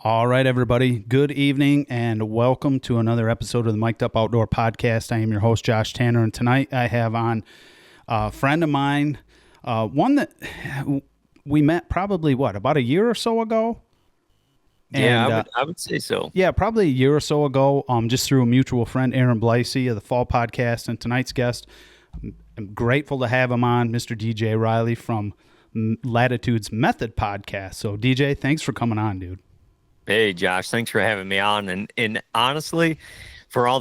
All right, everybody. Good evening and welcome to another episode of the Mic'd Up Outdoor Podcast. I am your host, Josh Tanner, and tonight I have on a friend of mine, one that we met probably, about a year or so ago? Yeah, And I would say so. yeah, probably a year or so ago, just through a mutual friend, Aaron Blicey of the Fall Podcast, and tonight's guest. I'm grateful to have him on, Mr. DJ Riley from Latitude's Method Podcast. So, DJ, thanks for coming on, dude. Hey, Josh, thanks for having me on. And honestly, for all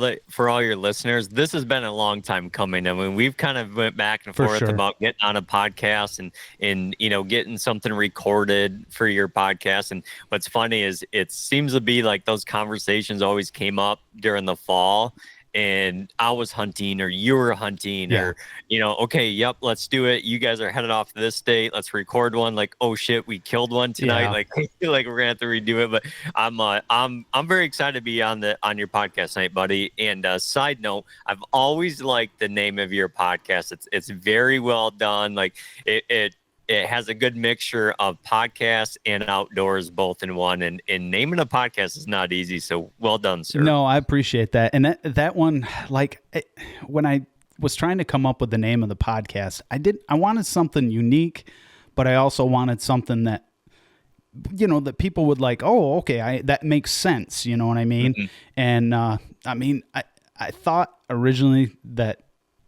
your listeners, this has been a long time coming. I mean, we've kind of went back and For forth sure. about getting on a podcast and getting something recorded for your podcast. And what's funny is it seems to be like those conversations always came up during the fall. And I was hunting or you were hunting or, okay, yep, let's do it. You guys are headed off to this state. Let's record one. Like, oh shit, we killed one tonight. Yeah. Like, like we're gonna have to redo it. But I'm very excited to be on your podcast tonight, buddy. And side note, I've always liked the name of your podcast. It's very well done. Like it has a good mixture of podcasts and outdoors both in one. And naming a podcast is not easy. So well done, sir. No, I appreciate that. And that one, when I was trying to come up with the name of the podcast, I wanted something unique, but I also wanted something that, that people would like, oh, okay, that makes sense. You know what I mean? Mm-hmm. And I thought originally that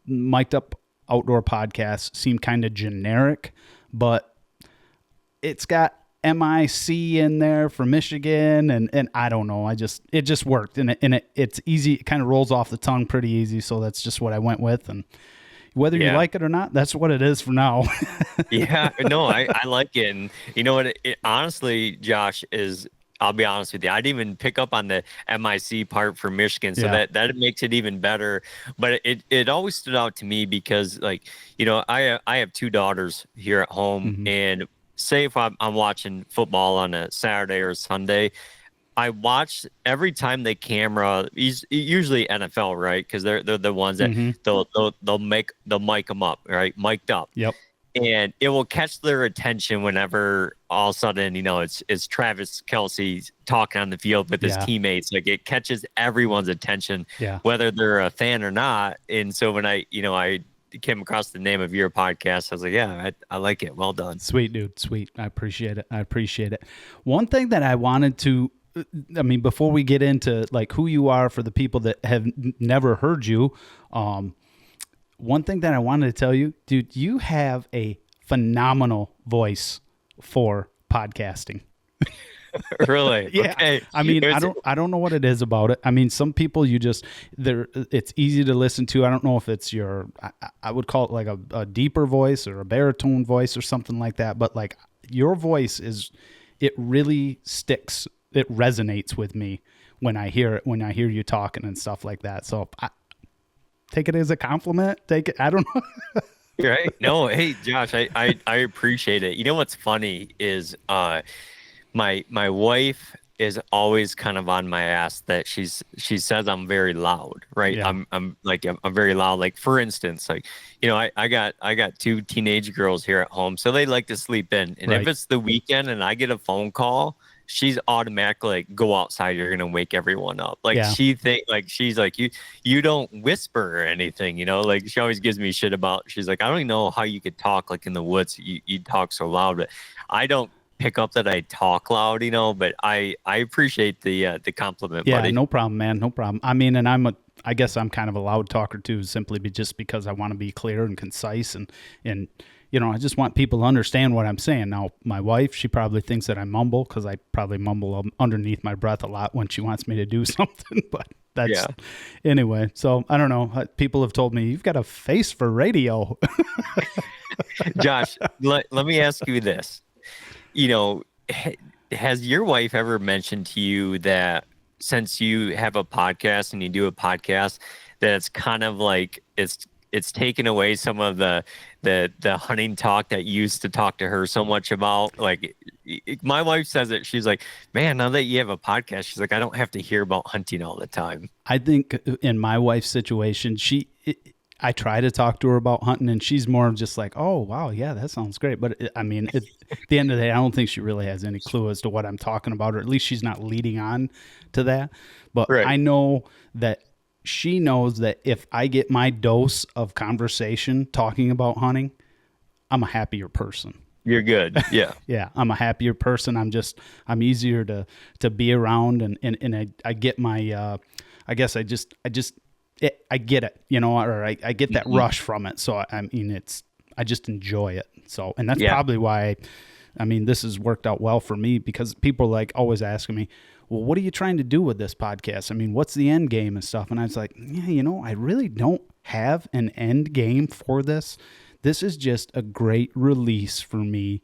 Mic'd Up Outdoor Podcast seemed kind of generic, but it's got MIC in there for Michigan, and I don't know. It just worked, and it's easy. It kind of rolls off the tongue pretty easy, so that's just what I went with. And whether you like it or not, that's what it is for now. Yeah, no, I like it, and you know what? It honestly, Josh, is. I'll be honest with you. I didn't even pick up on the MIC part for Michigan, so that makes it even better. But it always stood out to me because, like, I have two daughters here at home, mm-hmm. and say if I'm watching football on a Saturday or Sunday, I watch every time they camera. Usually NFL, right? Because they're the ones that mm-hmm. they'll mic them up, right? Mic'd up. Yep. And it will catch their attention whenever all of a sudden, it's Travis Kelce talking on the field with his teammates. Like it catches everyone's attention, whether they're a fan or not. And so when I came across the name of your podcast, I was like, I like it. Well done. Sweet, dude. Sweet. I appreciate it. One thing that I wanted to, before we get into like who you are for the people that have never heard you, one thing that I wanted to tell you, dude, you have a phenomenal voice for podcasting. Really? Yeah. Okay. I don't know what it is about it. Some people it's easy to listen to. I don't know if it's I would call it like a deeper voice or a baritone voice or something like that. But like your voice it really sticks. It resonates with me when I hear it, when I hear you talking and stuff like that. So take it as a compliment. Take it. I don't know. Right. No. Hey, Josh, I appreciate it. You know, what's funny is, my wife is always kind of on my ass that she says I'm very loud, right? Yeah. I'm very loud. Like for instance, like, I got two teenage girls here at home, so they like to sleep in. And if it's the weekend and I get a phone call, she's automatically like, go outside, you're gonna wake everyone up. Like she's like, you don't whisper or anything, like she always gives me shit about, she's like, I don't even know how you could talk like in the woods, you talk so loud. But I don't pick up that I talk loud, but I appreciate the compliment, buddy. No problem, man. No problem. And I guess I'm kind of a loud talker too, simply just because I want to be clear and concise and I just want people to understand what I'm saying. Now, my wife, she probably thinks that I mumble because I probably mumble underneath my breath a lot when she wants me to do something. But that's anyway. So I don't know. People have told me you've got a face for radio. Josh, let me ask you this. Has your wife ever mentioned to you that since you have a podcast and you do a podcast, that it's kind of like it's taken away some of the hunting talk that you used to talk to her so much about? Like my wife says it. She's like, man, now that you have a podcast, she's like, I don't have to hear about hunting all the time. I think in my wife's situation, I try to talk to her about hunting, and she's more of just like, oh, wow, yeah, that sounds great. But I mean, at the end of the day, I don't think she really has any clue as to what I'm talking about, or at least she's not leading on to that. But Right. I know that she knows that if I get my dose of conversation talking about hunting, I'm a happier person. You're good. Yeah. Yeah, I'm a happier person. I'm easier to be around, and I get my I guess I get it, or I get that rush from it. So I mean, I just enjoy it. So, and that's probably why, I mean, this has worked out well for me, because people like always asking me, well, what are you trying to do with this podcast? I mean, what's the end game and stuff? And I was like, yeah, I really don't have an end game for this. This is just a great release for me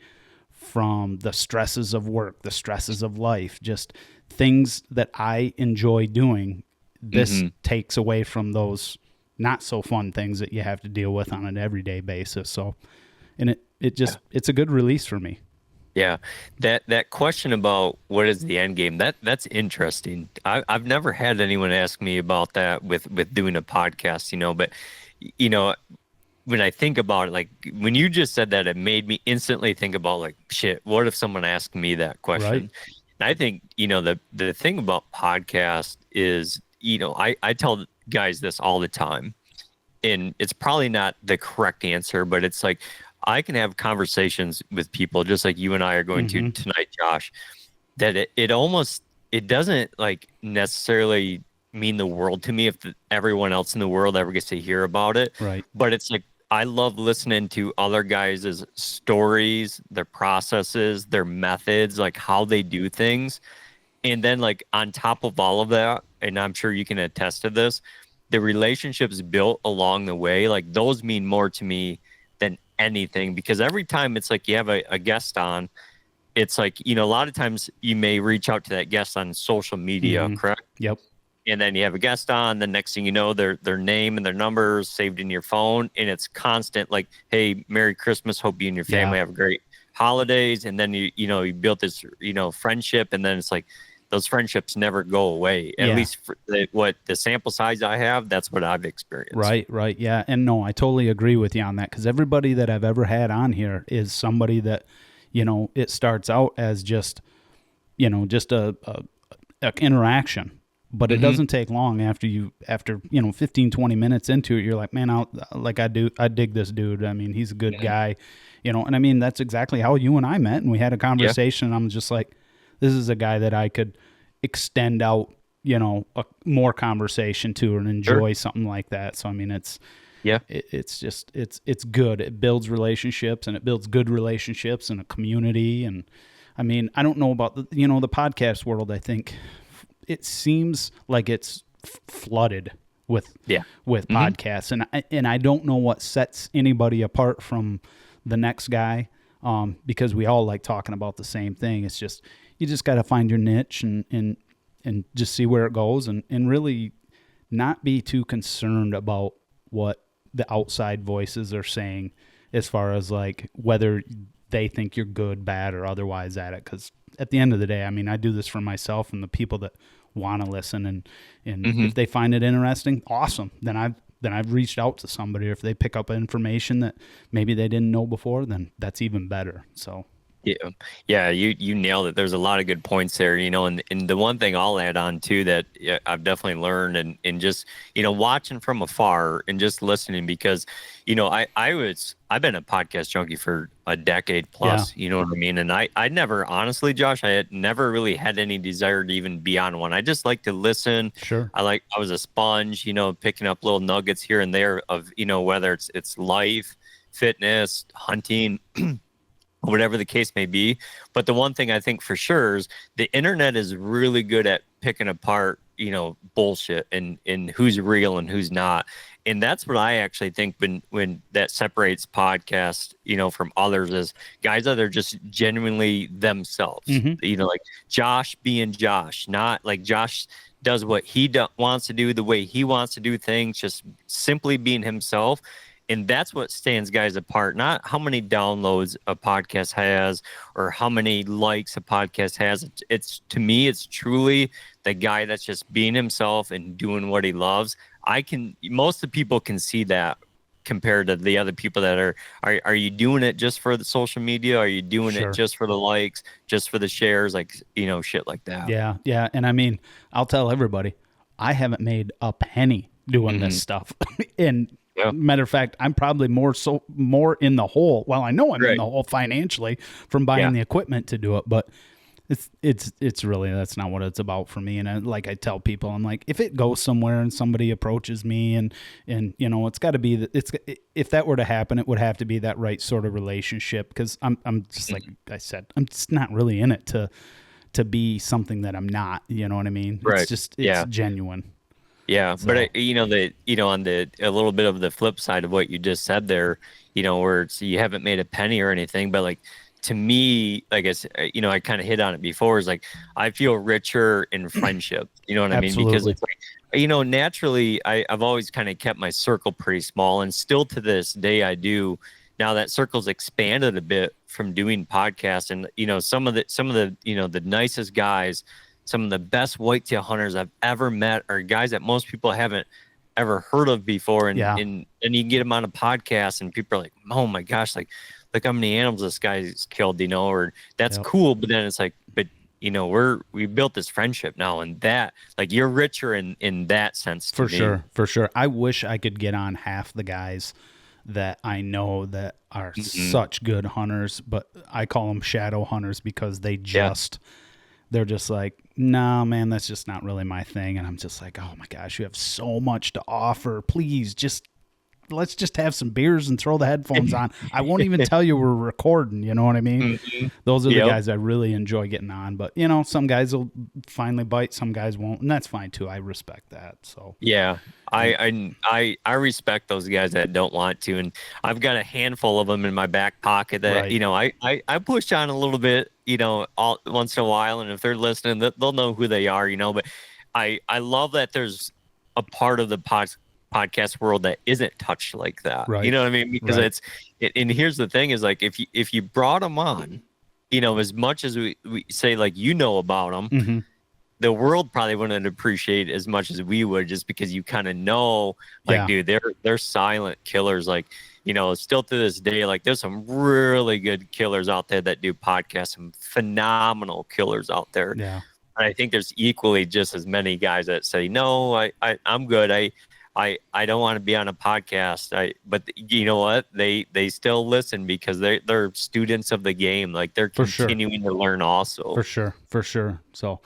from the stresses of work, the stresses of life, just things that I enjoy doing. This takes away from those not so fun things that you have to deal with on an everyday basis. So, and it's a good release for me. Yeah. That question about what is the end game, that's interesting. I've never had anyone ask me about that with doing a podcast, but when I think about it, like when you just said that, it made me instantly think about like, shit, what if someone asked me that question? Right. And I think, the thing about podcast is, I tell guys this all the time, and it's probably not the correct answer, but it's like, I can have conversations with people just like you and I are going to tonight, Josh, that it doesn't like necessarily mean the world to me if everyone else in the world ever gets to hear about it. Right. But it's like, I love listening to other guys' stories, their processes, their methods, like how they do things. And then like on top of all of that, and I'm sure you can attest to this, the relationships built along the way, like those mean more to me than anything, because every time it's like you have a guest on, it's like, a lot of times you may reach out to that guest on social media, correct? Yep. And then you have a guest on, the next thing you know, their name and their number is saved in your phone, and it's constant like, hey, Merry Christmas, hope you and your family have a great holidays. And then you built this, friendship, and then it's like those friendships never go away. At least for what the sample size I have, that's what I've experienced. Right. Yeah. And no, I totally agree with you on that, because everybody that I've ever had on here is somebody that, it starts out as just a interaction. But it doesn't take long after 15, 20 minutes into it, you're like, man, I dig this dude. I mean, he's a good guy, and I mean, that's exactly how you and I met, and we had a conversation, and I'm just like, this is a guy that I could extend out, a more conversation to and enjoy something like that. So, I mean, it's good. It builds relationships, and it builds good relationships and a community. And I mean, I don't know about the podcast world. I think it seems like it's flooded with podcasts, and I don't know what sets anybody apart from the next guy, because we all like talking about the same thing. It's just, you just got to find your niche and just see where it goes, and really not be too concerned about what the outside voices are saying as far as like whether they think you're good, bad, or otherwise at it. Because at the end of the day, I mean, I do this for myself and the people that want to listen, and if they find it interesting, awesome. Then I've reached out to somebody. Or if they pick up information that maybe they didn't know before, then that's even better. So yeah, you nailed it. There's a lot of good points there, and the one thing I'll add on too that I've definitely learned, and just watching from afar and just listening, because I've been a podcast junkie for a decade plus, you know what I mean? And I never, honestly, Josh, I had never really had any desire to even be on one. I just like to listen. Sure. I was a sponge, picking up little nuggets here and there of, whether it's life, fitness, hunting, whatever the case may be. But the one thing I think for sure is the internet is really good at picking apart, bullshit and who's real and who's not. And that's what I actually think when that separates podcasts, from others, is guys that are just genuinely themselves, like Josh being Josh, not like Josh does what he wants to do, the way he wants to do things, just simply being himself. And that's what stands guys apart, not how many downloads a podcast has or how many likes a podcast has. It's to me, it's truly the guy that's just being himself and doing what he loves. Most of the people can see that compared to the other people that are you doing it just for the social media? Are you doing it Sure. just for the likes, just for the shares, like, shit like that. Yeah. Yeah. And I mean, I'll tell everybody, I haven't made a penny doing this stuff. And Yeah. matter of fact, I'm probably more in the hole. Well, I know I'm in Right. the hole financially from buying Yeah. the equipment to do it, but it's really, that's not what it's about for me. And like I tell people, I'm like, if it goes somewhere and somebody approaches me and it's got to be if that were to happen, it would have to be that right sort of relationship. Cause I'm just like I said, I'm just not really in it to be something that I'm not, you know what I mean? Right. It's just, Yeah. genuine. Yeah, So, but on the a little bit of the flip side of what you just said there, where it's you haven't made a penny or anything, but like to me, like I kind of hit on it before, is like I feel richer in friendship. You know what I mean? Because absolutely. it's like, naturally, I've always kind of kept my circle pretty small, and still to this day I do. Now that circle's expanded a bit from doing podcasts, and some of the the nicest guys, some of the best whitetail hunters I've ever met are guys that most people haven't ever heard of before. And Yeah. and you get them on a podcast and people are like, oh my gosh, like look how many animals this guy's killed, or that's Yep. cool. But then it's like, but we built this friendship now, and that, like, you're richer in that sense to me. For sure. I wish I could get on half the guys that I know that are such good hunters, but I call them shadow hunters because they're just like, no, man, that's just not really my thing. And I'm just like, oh my gosh, you have so much to offer. Please let's just have some beers and throw the headphones on. I won't even tell you we're recording. You know what I mean? Those are the guys I really enjoy getting on. But some guys will finally bite, some guys won't, and that's fine too. I respect that. So yeah, I respect those guys that don't want to, and I've got a handful of them in my back pocket that Right. I push on a little bit, all once in a while, and if they're listening, they'll know who they are, But I love that there's a part of the podcast world that isn't touched like that. Right. You know what I mean? Because Right. and here's the thing is, like, if you brought them on, as much as we say, like, about them, Mm-hmm. the world probably wouldn't appreciate as much as we would, just because you kind of know, like, dude, they're silent killers. Like, still to this day, like, there's some really good killers out there that do podcasts, some phenomenal killers out there. Yeah. And I think there's equally just as many guys that say, no, I'm good. I don't want to be on a podcast. But you know what? They still listen because they're students of the game. Like, they're continuing to learn also. For sure. So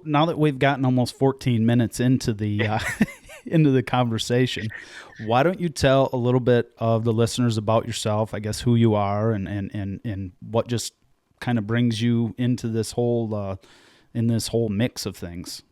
now that we've gotten almost 14 minutes into the into the conversation, why don't you tell a little bit of the listeners about yourself? I guess who you are and what just kind of brings you into this whole mix of things.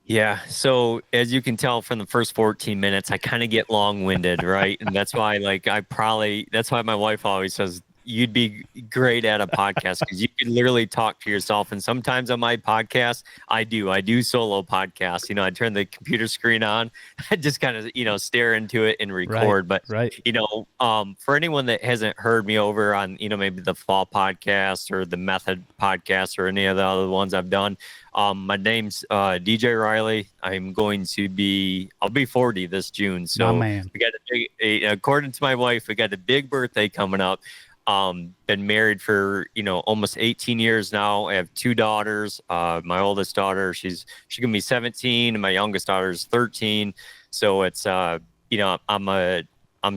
Yeah. So as you can tell from the first 14 minutes, I kind of get long-winded, right? And that's why, like, that's why my wife always says, you'd be great at a podcast because you can literally talk to yourself. And sometimes on my podcast, I do solo podcasts. I turn the computer screen on, I just kind of, stare into it and record. Right. For anyone that hasn't heard me over on, maybe the Fall podcast or the Method podcast or any of the other ones I've done, my name's DJ Riley. I'll be 40 this June. So man. we got according to my wife, we got a big birthday coming up. Been married for almost 18 years now. I have 2 daughters. My oldest daughter, she's gonna be 17, and my youngest daughter is 13. So it's I'm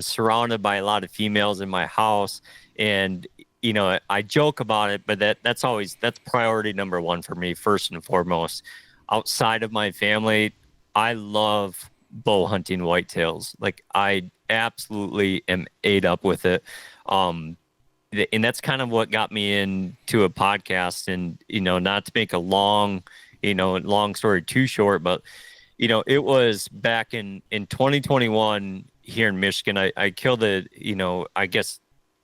surrounded by a lot of females in my house, and I joke about it, but that's priority number 1 for me, first and foremost. Outside of my family, I love bow hunting whitetails. Like, I absolutely am ate up with it. And that's kind of what got me into a podcast. And, not to make a long story too short, but, it was back in 2021 here in Michigan. I killed I guess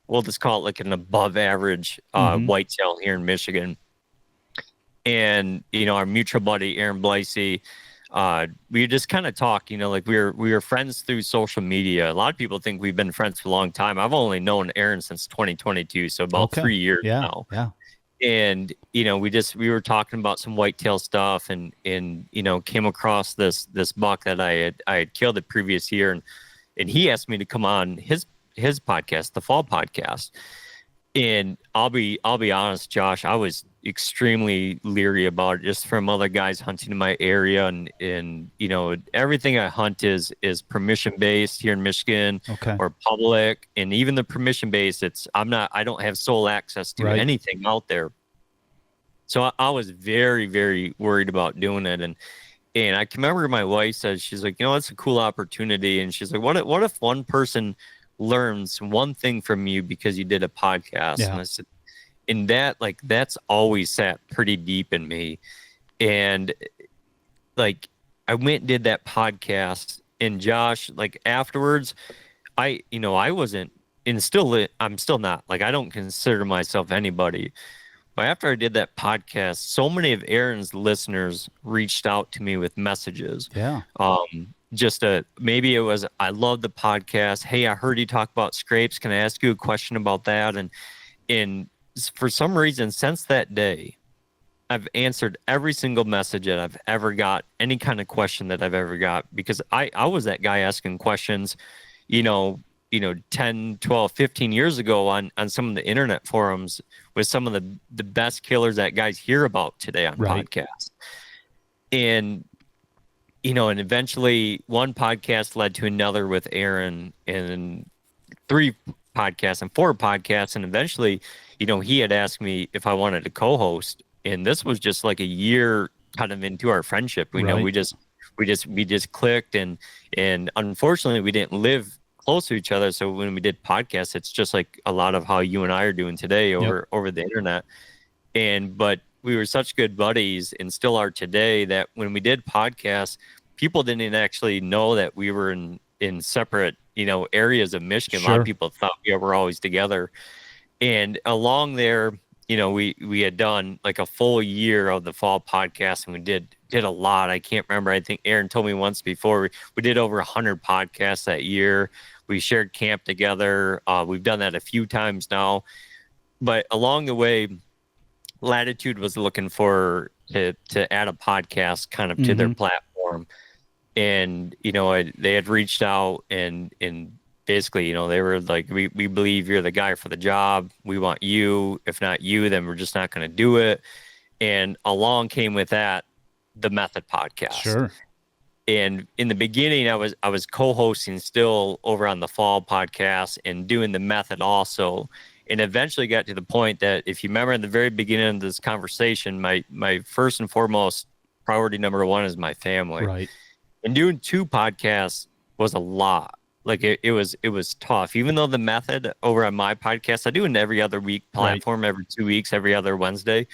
we'll just call it like an above average whitetail here in Michigan. And, our mutual buddy, Aaron Blasey, we just kind of talk, like we were friends through social media. A lot of people think we've been friends for a long time. I've only known Aaron since 2022, so about 3 years now. Yeah. And we were talking about some whitetail stuff, and came across this buck that I had killed the previous year, and and he asked me to come on his podcast, the Fall Podcast. And I'll be honest, Josh, I was extremely leery about it, just from other guys hunting in my area, and everything I hunt is permission based here in Michigan, Okay. or public, and even the permission based, I don't have sole access to anything out there. So I was very, very worried about doing it, and I can remember my wife said, she's like, it's a cool opportunity, and she's like, what if one person learns one thing from you because you did a podcast? Yeah. And I said, and that's always sat pretty deep in me. And like, I went and did that podcast, and Josh, like afterwards, I wasn't, and I'm still not, like, I don't consider myself anybody. But after I did that podcast, so many of Aaron's listeners reached out to me with messages. Yeah. Maybe it was, I love the podcast. Hey, I heard you talk about scrapes. Can I ask you a question about that? And for some reason, since that day, I've answered every single message that I've ever got, any kind of question that I've ever got, because I was that guy asking questions, 10, 12, 15 years ago on some of the internet forums with some of the best killers that guys hear about today on podcasts. And and eventually one podcast led to another with Aaron, and 3 podcasts and 4 podcasts. And eventually, he had asked me if I wanted to co-host. And this was just like a year kind of into our friendship. We just clicked, and unfortunately we didn't live close to each other. So when we did podcasts, it's just like a lot of how you and I are doing today over the internet. But we were such good buddies, and still are today, that when we did podcasts, people didn't actually know that we were in separate, areas of Michigan. Sure. A lot of people thought we were always together. And along there, we had done like a full year of the Fall Podcast, and we did a lot. I can't remember. I think Aaron told me once before, we did over 100 podcasts that year. We shared camp together. We've done that a few times now. But along the way, Latitude was looking to add a podcast kind of to their platform. And, they had reached out, and basically, they were like, we believe you're the guy for the job. We want you. If not you, then we're just not going to do it. And along came with that the Method Podcast. Sure. And in the beginning, I was co-hosting still over on the Fall Podcast and doing the Method also. And eventually got to the point that, if you remember in the very beginning of this conversation, my first and foremost priority number 1 is my family. Right. And doing 2 podcasts was a lot. Like it was tough. Even though the Method over on my podcast, I do an every other week platform, every 2 weeks, every other Wednesday.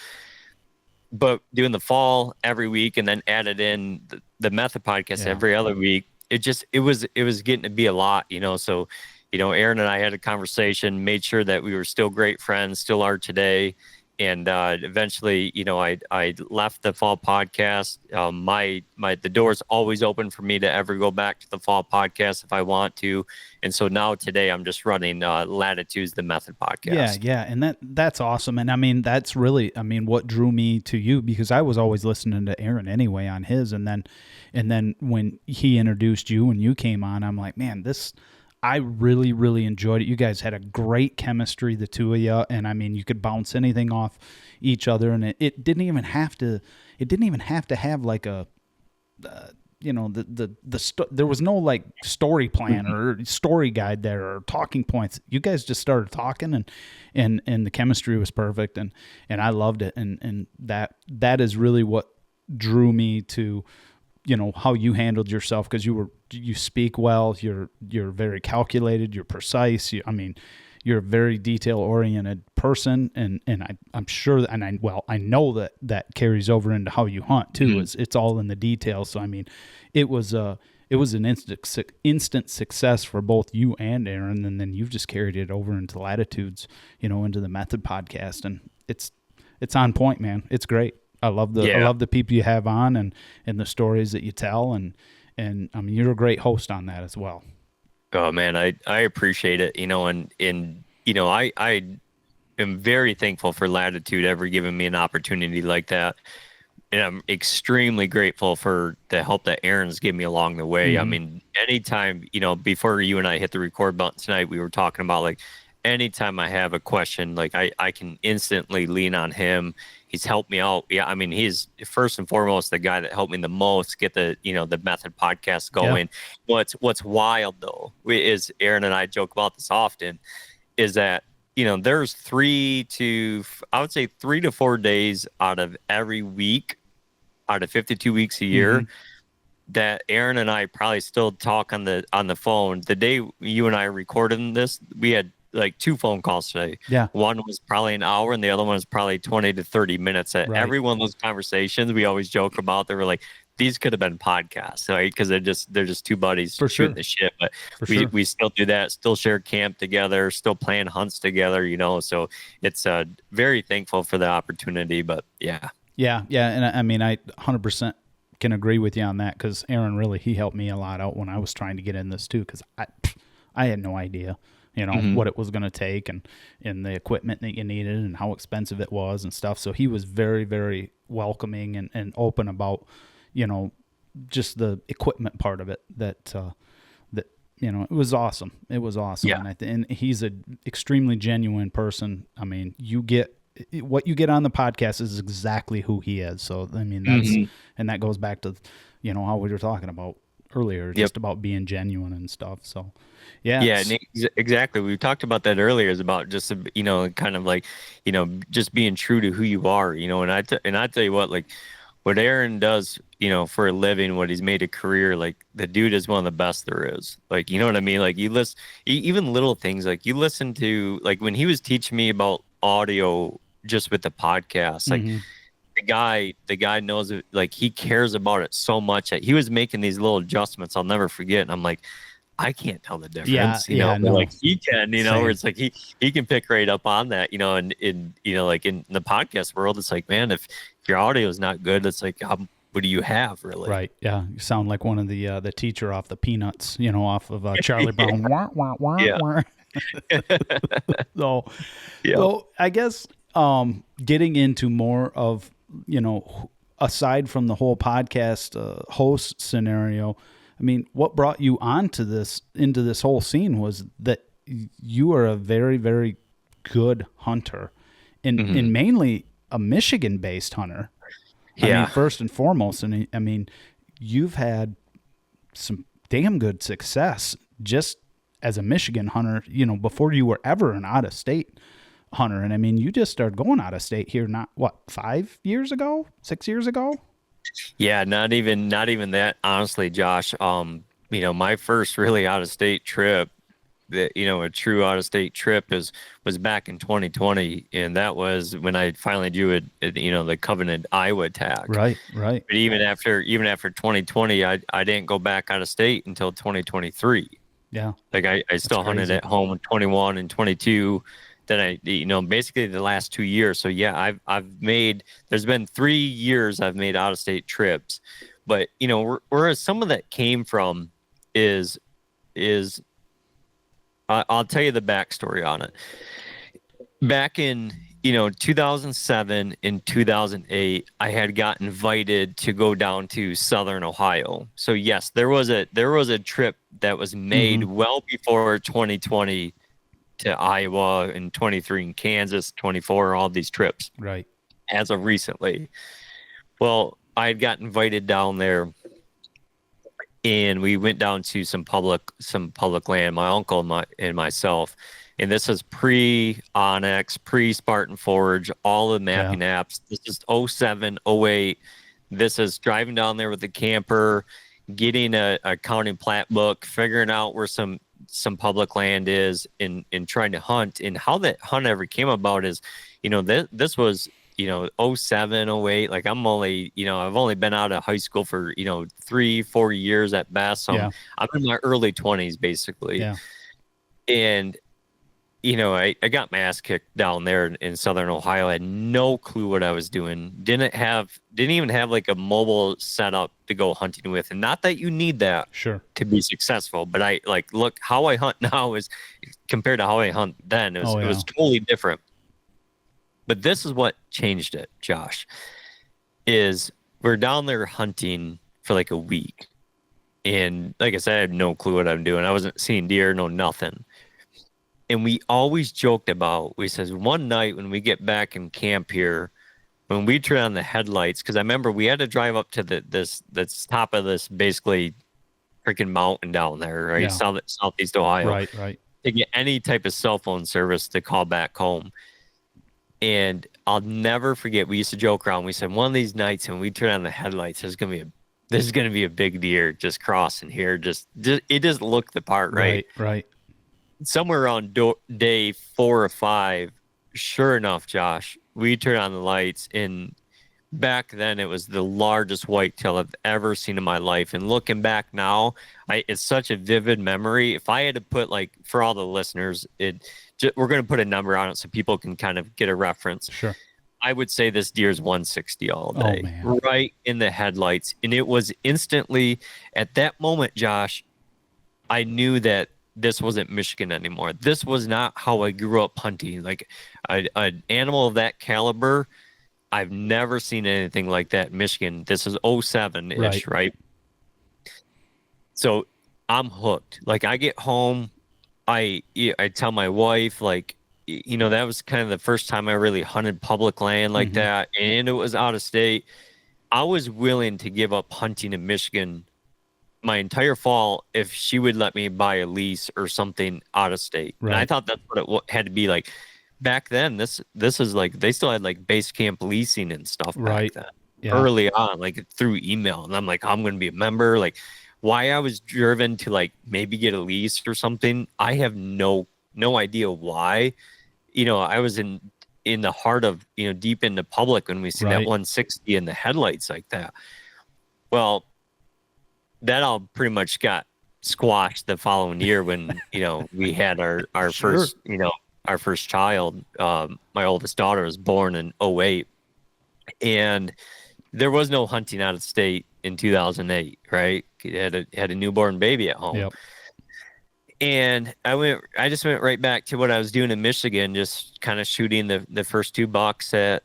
But doing the Fall every week, and then added in the Method Podcast every other week, it was getting to be a lot, So, Aaron and I had a conversation, made sure that we were still great friends, still are today. And eventually, I left the Fall Podcast. The door's always open for me to ever go back to the Fall Podcast if I want to. And so now today I'm just running Latitude's The Method Podcast. Yeah. And that's awesome. And I mean, that's really, what drew me to you, because I was always listening to Aaron anyway on his. And then when he introduced you and you came on, I'm like, man, I really, really enjoyed it. You guys had a great chemistry, the two of you, and you could bounce anything off each other, and it didn't even have to have like a, there was no like story plan or story guide there or talking points. You guys just started talking, and the chemistry was perfect, and I loved it, and that is really what drew me to, how you handled yourself, because you speak well, you're very calculated, you're precise, you're a very detail-oriented person, and I'm sure, and I know that carries over into how you hunt too. Mm-hmm. It's all in the details. So it was an instant success for both you and Aaron, and then you've just carried it over into Latitudes, into the Method Podcast, and it's on point, man. It's great. I love the people you have on, and the stories that you tell, and you're a great host on that as well. Oh man, I appreciate it, I am very thankful for Latitude ever giving me an opportunity like that. I'm extremely grateful for the help that Aaron's given me along the way. I mean, anytime, before you and I hit the record button tonight, we were talking about like anytime I have a question, like I can instantly lean on him. He's helped me out. Yeah, I mean, he's first and foremost the guy that helped me the most get the Method podcast going. Yeah. What's wild though is Aaron and I joke about this often, is that there's 3 to 4 days out of every week, out of 52 weeks a year, that Aaron and I probably still talk on the phone. The day you and I recorded this, we had like 2 phone calls today. Yeah. One was probably an hour and the other one was probably 20 to 30 minutes. Right. Every one of those conversations we always joke about, they were like, these could have been podcasts, right? Because they're just 2 buddies shooting the shit. But we still do that, still share camp together, still plan hunts together, so it's very thankful for the opportunity. But yeah. And I mean, I 100% can agree with you on that, because Aaron he helped me a lot out when I was trying to get in this too, because I had no idea what it was going to take and the equipment that you needed and how expensive it was and stuff. So he was very, very welcoming and open about just the equipment part of it. That it was awesome. It was awesome. Yeah. And he's an extremely genuine person. I mean, what you get on the podcast is exactly who he is. So, I mean, that's, and that goes back to, how we were talking about earlier, just about being genuine and stuff. So, yeah. Yeah, exactly. We talked about that earlier, is about just, kind of like, just being true to who you are, and I tell you what, like what Aaron does, for a living, what he's made a career, like the dude is one of the best there is. Like, you know what I mean? Like you listen, even little things, like you listen to, like when he was teaching me about audio, just with the podcast, like the guy knows it, like he cares about it so much that he was making these little adjustments I'll never forget. And I'm like, I can't tell the difference, but like he can, where it's like he can pick right up on that, and in like in the podcast world, it's like, man, if your audio is not good, it's like, what do you have really? Right. Yeah. You sound like one of the teacher off the Peanuts, off of Charlie Brown. Wah, wah, wah, wah. So I guess getting into more of, aside from the whole podcast host scenario, I mean, what brought you into this whole scene was that you are a very, very good hunter, and mainly a Michigan-based hunter. I mean, first and foremost, and I mean, you've had some damn good success just as a Michigan hunter, before you were ever an out-of-state hunter. And I mean, you just started going out of state here, 5 years ago, 6 years ago? Yeah, not even that, honestly, Josh. My first really out of state trip, a true out of state trip was back in 2020, and that was when I finally drew the covenant Iowa tag. Right. But even after 2020, I didn't go back out of state until 2023. Yeah. Like I still hunted at home in 21 and 22. Then I, basically the last 2 years. So yeah, there's been 3 years I've made out of state trips, but where some of that came from is I'll tell you the backstory on it. Back in 2007 and 2008, I had got invited to go down to Southern Ohio. So yes, there was a trip that was made well before 2020 to Iowa, and 23 in Kansas, 24, all these trips. Right. As of recently. Well, I had got invited down there, and we went down to some public land, my uncle and myself. And this is pre-Onyx, pre-Spartan Forge, all the mapping apps. This is 07, 08. This is driving down there with the camper, getting a county plat book, figuring out where some public land is, in trying to hunt. And how that hunt ever came about is, this was, 07, 08. Like I'm only, I've only been out of high school for, 3-4 years at best. So I'm in my early 20s basically. Yeah. And, I got my ass kicked down there in Southern Ohio. I had no clue what I was doing. Didn't even have like a mobile setup to go hunting with. And not that you need that to be successful, but I look how I hunt now is compared to how I hunt then. It was totally different. But this is what changed it, Josh, is we're down there hunting for like a week. And like I said, I had no clue what I'm doing. I wasn't seeing deer, no nothing. And we always joked about, we says one night when we get back in camp here, when we turn on the headlights, because I remember we had to drive up to this top of this basically freaking mountain down there, right? Yeah. Southeast Ohio. Right. To get any type of cell phone service to call back home. And I'll never forget, we used to joke around. We said one of these nights when we turn on the headlights, there's gonna be a big deer just crossing here. It just looked the part, right? Right. Somewhere around day 4 or 5, sure enough, Josh, we turned on the lights, and back then it was the largest whitetail I've ever seen in my life. And looking back now, it's such a vivid memory. If I had to put, like, for all the listeners, we're going to put a number on it so people can kind of get a reference. Sure. I would say this deer's 160 all day, right in the headlights. And it was instantly, at that moment, Josh, I knew that this wasn't Michigan anymore. This was not how I grew up hunting. Like an animal of that caliber, I've never seen anything like that in Michigan. This is 07-ish, right? So I'm hooked. Like, I get home, I tell my wife, like, that was kind of the first time I really hunted public land like that, and it was out of state. I was willing to give up hunting in Michigan my entire fall if she would let me buy a lease or something out of state. Right. And I thought that's what it had to be like. Back then, this is like, they still had like base camp leasing and stuff back then, early on, like through email. And I'm like, I'm going to be a member. Like, why I was driven to like maybe get a lease or something, I have no idea why. I was in the heart of, deep into public when we see that 160 in the headlights like that. Well, that all pretty much got squashed the following year when, we had our first, our first child. My oldest daughter was born in 2008, and there was no hunting out of state in 2008, right? Had a newborn baby at home. Yep. And I just went right back to what I was doing in Michigan, just kind of shooting the first 2 bucks that,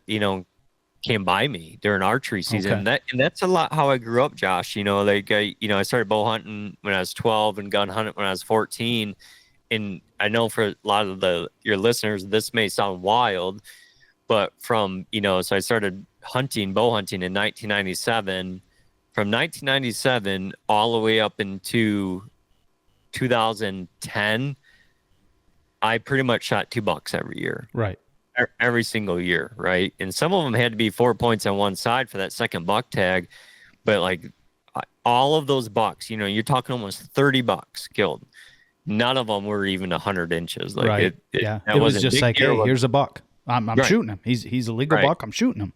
came by me during archery season. Okay. And that's a lot how I grew up, Josh. Like I started bow hunting when I was 12 and gun hunting when I was 14. And I know for a lot of your listeners, this may sound wild, but from, so I started bow hunting in 1997. From 1997 all the way up into 2010, I pretty much shot 2 bucks every year. Right. Every single year, right? And some of them had to be 4 points on one side for that second buck tag, but like all of those bucks, you're talking almost 30 bucks killed. None of them were even 100 inches. Like it was just like, hey, here's a buck. I'm shooting him. He's a legal buck. I'm shooting him.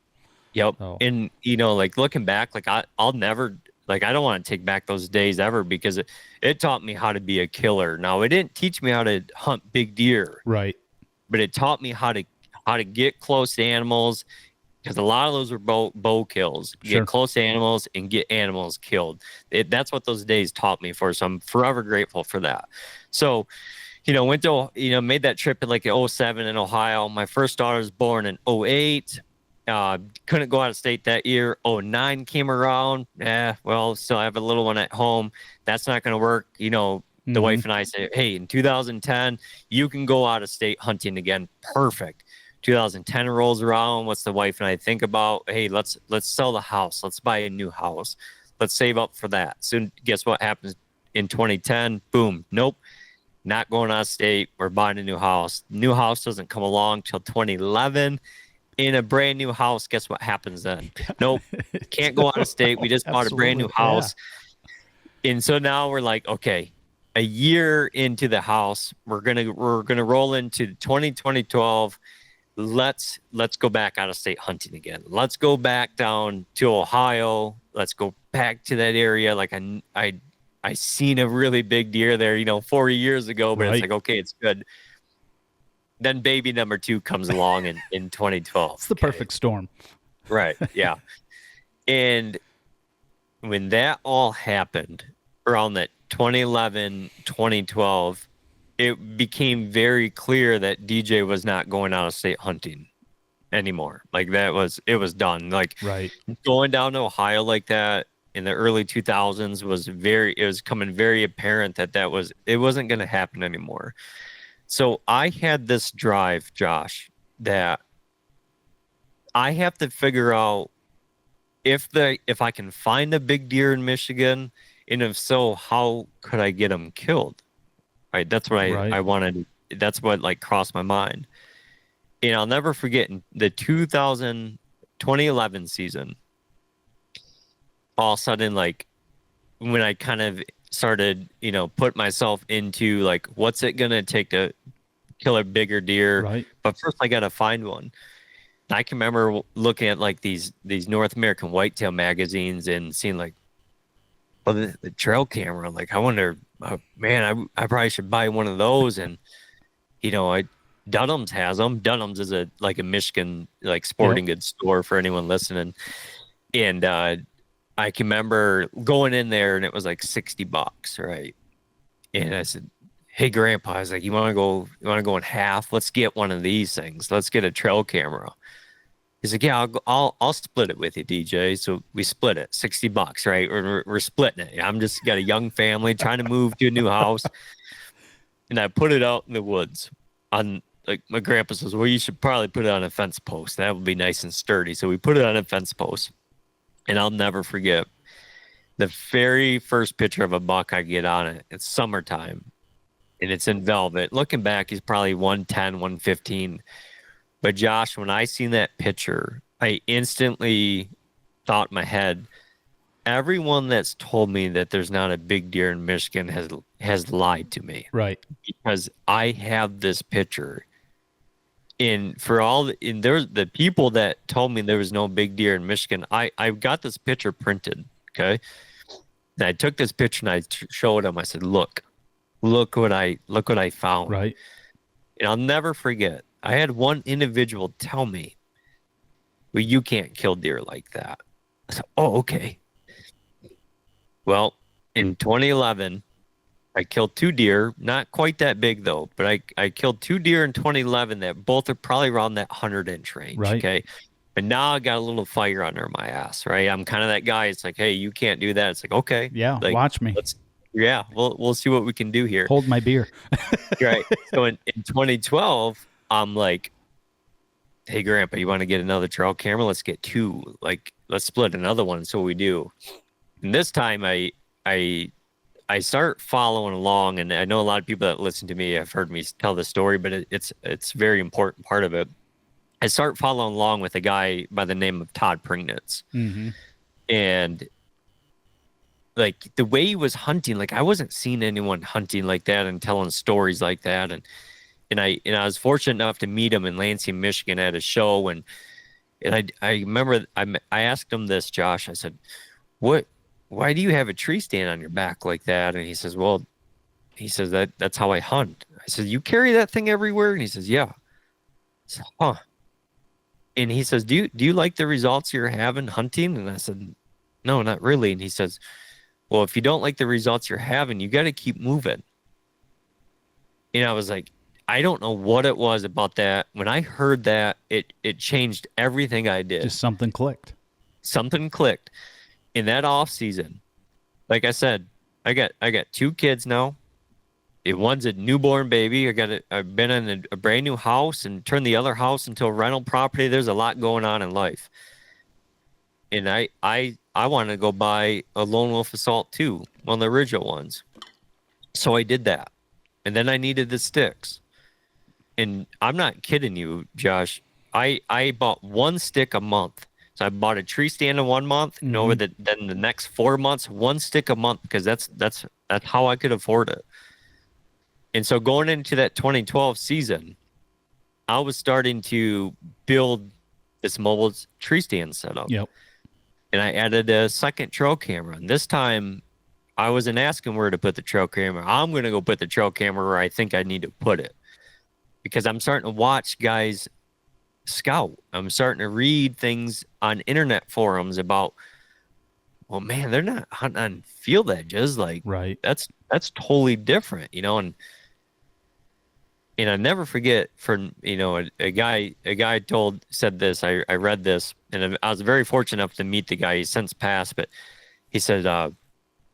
Yep. Oh. And like looking back, like I'll never, like, I don't want to take back those days ever, because it taught me how to be a killer. Now, it didn't teach me how to hunt big deer, right? But it taught me how to get close to animals, because a lot of those were bow kills. Get close to animals and get animals killed. That's what those days taught me for. So I'm forever grateful for that. So, went to, made that trip in like 07 in Ohio. My first daughter was born in 08. Couldn't go out of state that year. 09 came around. Well, still have a little one at home. That's not going to work. The wife and I say, hey, in 2010, you can go out of state hunting again. Perfect. 2010 rolls around. What's the wife and I think about? Hey, let's sell the house. Let's buy a new house. Let's save up for that. So guess what happens in 2010? Boom. Nope. Not going out of state. We're buying a new house. New house doesn't come along till 2011. In a brand new house, guess what happens then? Nope. Can't go out of state. We just bought a brand new house. Yeah. And so now we're like, okay, a year into the house, we're gonna roll into 2012. Let's go back out of state hunting again. Let's go back down to Ohio. Let's go back to that area. Like I seen a really big deer there, 40 years ago, but It's like, okay, it's good. Then baby number 2 comes along in 2012. It's the perfect storm. Right. Yeah. And when that all happened around that 2011, 2012, it became very clear that DJ was not going out of state hunting. anymore. Like it was done. Like Right. going down to Ohio like that in the early 2000s it was coming very apparent that it wasn't going to happen anymore. So I had this drive, Josh, that I have to figure out if I can find a big deer in Michigan, and if so, how could I get them killed? Right. That's what Right. I wanted. That's what like crossed my mind. And I'll never forget in the 2011 season, all of a sudden, like when I kind of started, put myself into like, what's it going to take to kill a bigger deer? Right. But first I got to find one. I can remember looking at like these North American whitetail magazines and seeing like, well, the trail camera. Like, I wonder, man, I probably should buy one of those. And Dunham's has them. Dunham's is a Michigan like sporting goods store for anyone listening. And I can remember going in there and it was like $60, right? And I said, "Hey, Grandpa," I was like, "You want to go in half? Let's get one of these things. Let's get a trail camera." He's like, "Yeah, I'll split it with you, DJ." So we split it, $60, right? We're splitting it. I'm just got a young family trying to move to a new house, and I put it out in the woods. On like my grandpa says, "Well, you should probably put it on a fence post. That would be nice and sturdy." So we put it on a fence post, and I'll never forget the very first picture of a buck I get on it. It's summertime, and it's in velvet. Looking back, he's probably 110, 115. But Josh, when I seen that picture, I instantly thought in my head, everyone that's told me that there's not a big deer in Michigan has lied to me. Right. Because I have this picture. And there's the people that told me there was no big deer in Michigan, I got this picture printed. Okay. And I took this picture and I showed them. I said, look what I found. Right. And I'll never forget. I had one individual tell me, "Well, you can't kill deer like that." I said, "Oh, okay." Well, in 2011, I killed 2 deer, not quite that big though, but I killed 2 deer in 2011 that both are probably around that 100-inch range. Right. Okay. But now I got a little fire under my ass, right? I'm kind of that guy. It's like, "Hey, you can't do that." It's like, okay. Yeah. Like, Watch me. We'll see what we can do here. Hold my beer. Right. So in 2012, I'm like, "Hey, Grandpa, you want to get another trail camera? Let's get 2. Like, let's split another one." So we do. And this time I start following along, and I know a lot of people that listen to me have heard me tell the story, but it's a very important part of it. I start following along with a guy by the name of Todd Pringnitz. Mm-hmm. And like the way he was hunting, like I wasn't seeing anyone hunting like that and telling stories like that. And I was fortunate enough to meet him in Lansing, Michigan at a show. And I remember I asked him this, Josh. I said, why do you have a tree stand on your back like that? And he says, "Well," he says, that's how I hunt." I said, "You carry that thing everywhere?" And he says, "Yeah." I said, "Huh." And he says, do you like the results you're having hunting?" And I said, "No, not really." And he says, "Well, if you don't like the results you're having, you got to keep moving." And I was like, I don't know what it was about that. When I heard that, it changed everything I did. Just something clicked. Something clicked. In that off season, like I said, I got 2 kids now. One's a newborn baby. I've been in a brand new house and turned the other house into a rental property. There's a lot going on in life. And I wanted to go buy a Lone Wolf Assault 2, one of the original ones. So I did that. And then I needed the sticks. And I'm not kidding you, Josh. I bought 1 stick a month. So I bought a tree stand in 1 month, and over then the next 4 months, 1 stick a month, because that's how I could afford it. And so going into that 2012 season, I was starting to build this mobile tree stand setup. Yep. And I added a second trail camera. And this time, I wasn't asking where to put the trail camera. I'm going to go put the trail camera where I think I need to put it, because I'm starting to watch guys scout. I'm starting to read things on internet forums about, well, man, they're not hunting on field edges. Like, right. That's totally different, And And I never forget a guy said this. I read this, and I was very fortunate enough to meet the guy. He's since passed, but he said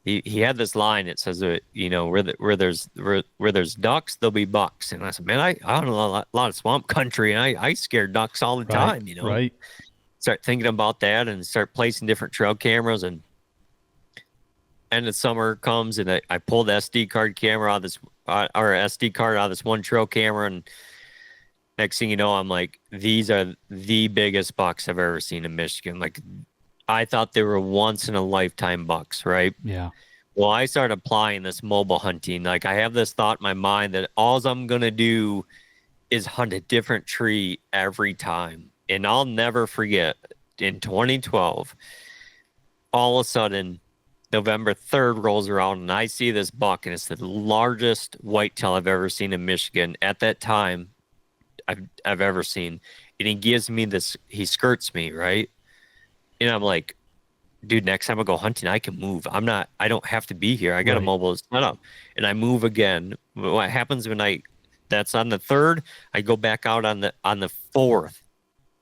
he had this line. It says where there's ducks, there'll be bucks. And I said, man, I don't know a lot of swamp country, and I scare ducks all the time. Right. Start thinking about that and start placing different trail cameras. And end of summer comes, and I pull the SD card camera out of this or SD card out of this one trail camera, and next thing you know, I'm like, these are the biggest bucks I've ever seen in Michigan. Like, I thought they were once in a lifetime bucks, right? Yeah. Well, I started applying this mobile hunting. Like, I have this thought in my mind that all I'm gonna do is hunt a different tree every time. And I'll never forget, in 2012, all of a sudden, November 3rd rolls around, and I see this buck, and it's the largest whitetail I've ever seen in Michigan at that time I've ever seen. And he gives me this, he skirts me, right? And I'm like, dude, next time I go hunting, I can move. I don't have to be here. I got a mobile setup. And I move again. What happens when that's on the 3rd, I go back out on the 4th.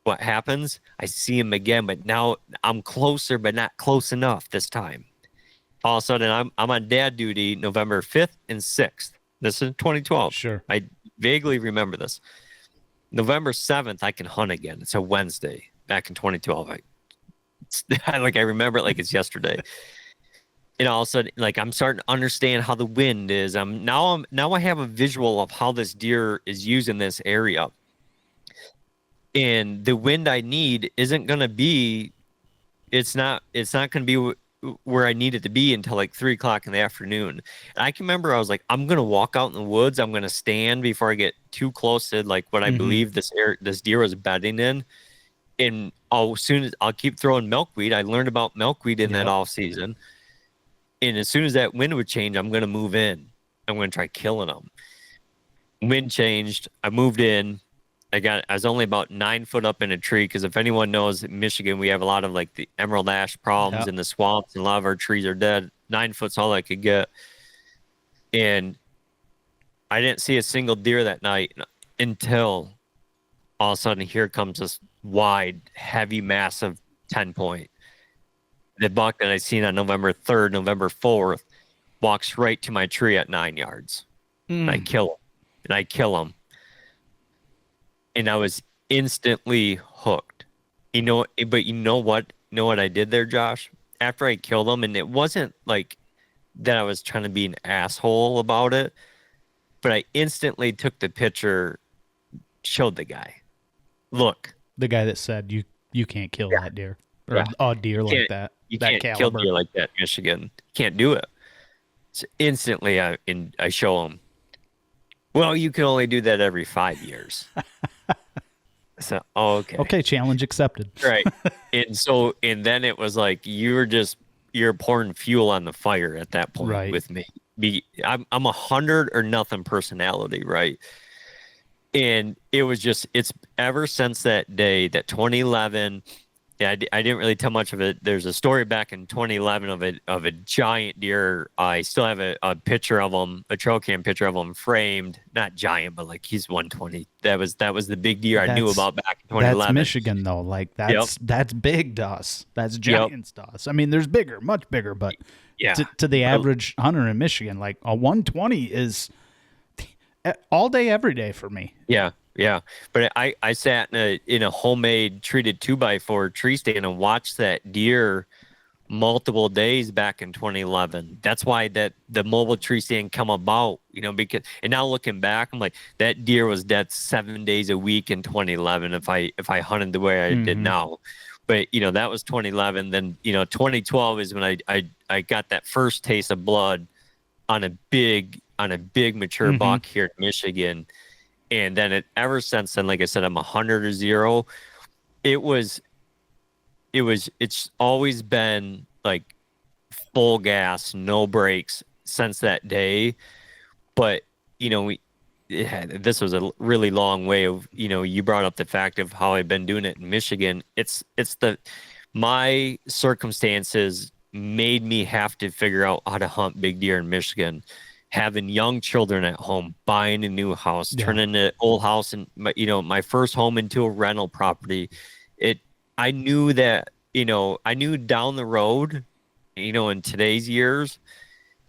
What happens? I see him again, but now I'm closer, but not close enough this time. All of a sudden, I'm on dad duty November 5th and 6th. This is 2012. Sure. I vaguely remember this. November 7th, I can hunt again. It's a Wednesday back in 2012. I remember it like it's yesterday. And all of a sudden, like, I'm starting to understand how the wind is. Now I have a visual of how this deer is using this area. And the wind I need isn't going to be, it's not going to be where I need it to be until like 3 o'clock in the afternoon. And I can remember I was like, I'm going to walk out in the woods. I'm going to stand before I get too close to like what I believe this deer was bedding in. And I'll keep throwing milkweed. I learned about milkweed in that off season. And as soon as that wind would change, I'm going to move in. I'm going to try killing them. Wind changed. I moved in. I was only about 9 foot up in a tree, because if anyone knows, in Michigan, we have a lot of like the emerald ash problems in the swamps, and a lot of our trees are dead. 9 foot's all I could get. And I didn't see a single deer that night until all of a sudden here comes this wide, heavy, massive 10-point. The buck that I seen on November 3rd, November 4th, walks right to my tree at 9 yards. And I kill him. And I was instantly hooked. But you know what? You know what I did there, Josh? After I killed him, and it wasn't like that I was trying to be an asshole about it, but I instantly took the picture, showed the guy. Look. The guy that said you can't kill that deer. Or a deer like that. You that can't caliber. kill deer like that in Michigan. You can't do it. So instantly I show him, well, you can only do that every 5 years. So, okay. Okay, challenge accepted. Right. And then it was like, you're pouring fuel on the fire at that point with me. I'm 100 or nothing personality, right? And it's ever since that day, that 2011, I didn't really tell much of it. There's a story back in 2011 of a giant deer. I still have a picture of him, a trail cam picture of him framed. Not giant, but like he's 120. That was the big deer I knew about back in 2011. That's Michigan though. Like that's big to us. That's giants to us. I mean, there's bigger, much bigger, but to the average hunter in Michigan, like a 120 is all day, every day for me. Yeah. Yeah, but I sat in a homemade treated 2x4 tree stand and watched that deer multiple days back in 2011. That's why the mobile tree stand come about, because, and now looking back, I'm like, that deer was dead 7 days a week in 2011 if I hunted the way I did now. But that was 2011. Then 2012 is when I got that first taste of blood on a big mature buck here in Michigan. And then ever since then, like I said, I'm 100 or 0. It's always been like full gas, no brakes since that day. But, this was a really long way of, you brought up the fact of how I've been doing it in Michigan. My circumstances made me have to figure out how to hunt big deer in Michigan. having young children at home, buying a new house, Yeah. turning the old house and my first home into a rental property. I knew that, I knew down the road, in today's years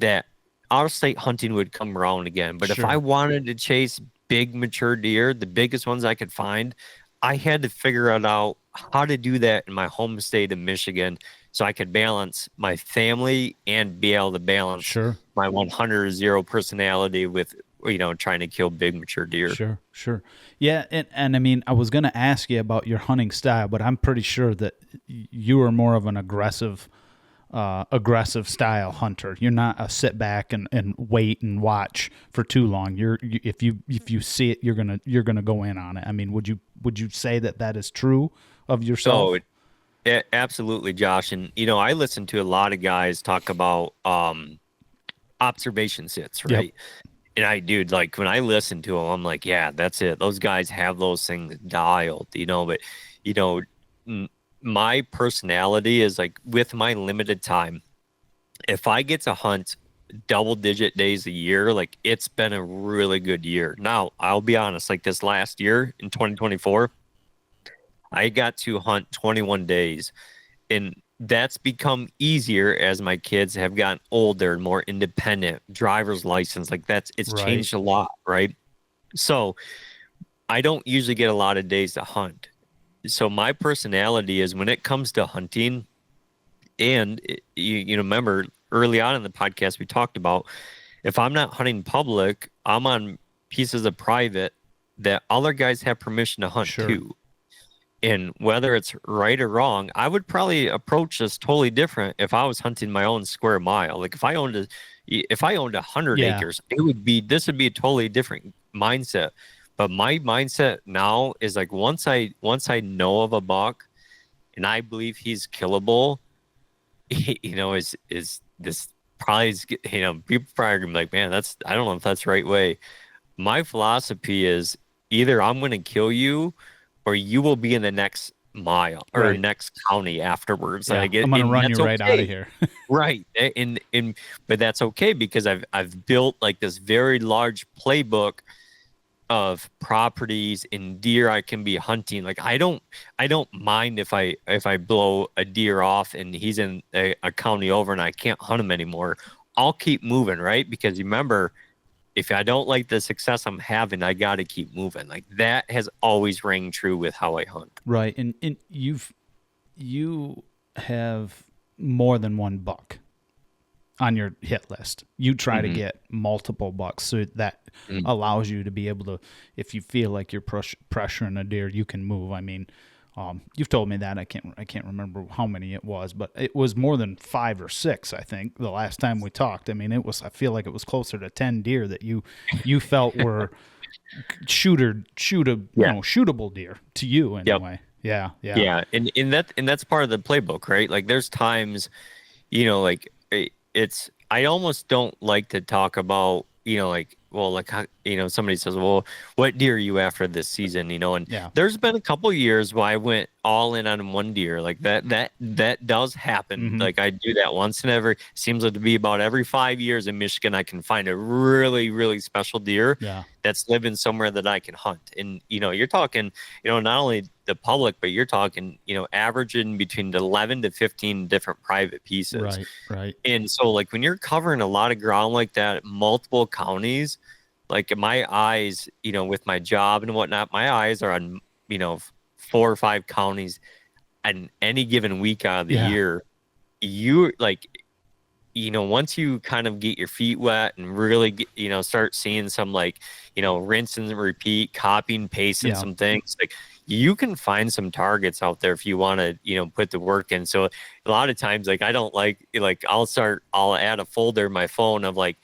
that out of state hunting would come around again. But if I Sure. wanted to chase big mature deer, the biggest ones I could find, I had to figure it out how to do that in my home state of Michigan so I could balance my family and be able to balance Sure. my 100-0 personality with, trying to kill big mature deer. Sure. Sure. Yeah. And I mean, I was going to ask you about your hunting style, but I'm pretty sure that you are more of an aggressive style hunter. You're not a sit back and wait and watch for too long. If you see it, you're gonna go in on it. I mean, would you say that is true of yourself? So absolutely, Josh. And I listen to a lot of guys talk about observation sits, right? Yep. And dude, like when I listen to them, I'm like, yeah, that's it. Those guys have those things dialed, but you know, my personality is like with my limited time, if I get to hunt double-digit days a year, like it's been a really good year. Now, I'll be honest, like this last year in 2024, I got to hunt 21 days, and that's become easier as my kids have gotten older and more independent, driver's license, like it's Right. changed a lot, right? So I don't usually get a lot of days to hunt. So my personality is when it comes to hunting, and you remember early on in the podcast we talked about, if I'm not hunting public, I'm on pieces of private that other guys have permission to hunt Sure. too. And whether it's right or wrong, I would probably approach this totally different if I was hunting my own square mile. Like if I owned 100 Yeah. acres, this would be a totally different mindset. But my mindset now is like once I know of a buck and I believe he's killable, is this probably is, people probably gonna be like, man, I don't know if that's the right way. My philosophy is either I'm going to kill you or you will be in the next mile or Right. next county afterwards. Yeah. Like I'm gonna and run you that's right out of okay. here. Right. But that's okay because I've built like this very large playbook of properties and deer I can be hunting. Like I don't mind if I blow a deer off and he's in a county over and I can't hunt him anymore. I'll keep moving, right? Because remember, if I don't like the success I'm having, I got to keep moving. Like that has always rang true with how I hunt. Right. And you have more than one buck on your hit list. You try to get multiple bucks, so that allows you to be able to, if you feel like you're pressuring a deer, you can move. I mean, you've told me that. I can't remember how many it was, but it was more than 5 or 6. I think the last time we talked. I mean, I feel like it was closer to 10 deer that you felt were shootable deer to you anyway. Yep. Yeah. And that's part of the playbook, right? Like there's times, like I almost don't like to talk about, like, well, like, somebody says, well, what deer are you after this season? And there's been a couple years where I went all in on one deer. Like that does happen. Mm-hmm. Like I do that once and seems like to be about every 5 years in Michigan, I can find a really, really special deer that's living somewhere that I can hunt. And, you're talking, not only the public, but you're talking, averaging between 11 to 15 different private pieces. Right. And so like when you're covering a lot of ground like that, multiple counties, like my eyes, with my job and whatnot, my eyes are on, 4 or 5 counties and any given week out of the year. You like, once you kind of get your feet wet and really get, start seeing some like, rinse and repeat, copying, pasting some things, like you can find some targets out there if you want to, put the work in. So a lot of times, like I don't like I'll add a folder in my phone of like,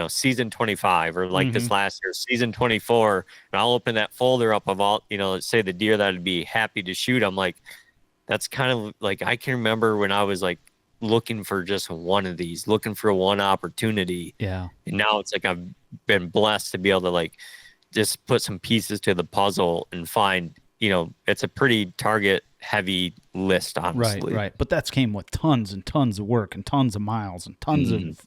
season 25 or like this last year, season 24, and I'll open that folder up of all, let's say the deer that I'd be happy to shoot. I'm like, that's kind of like, I can remember when I was like looking for just one of these, looking for one opportunity. Yeah. And now it's like, I've been blessed to be able to like, just put some pieces to the puzzle and find, it's a pretty target heavy list, honestly. Right. But that's came with tons and tons of work and tons of miles and tons of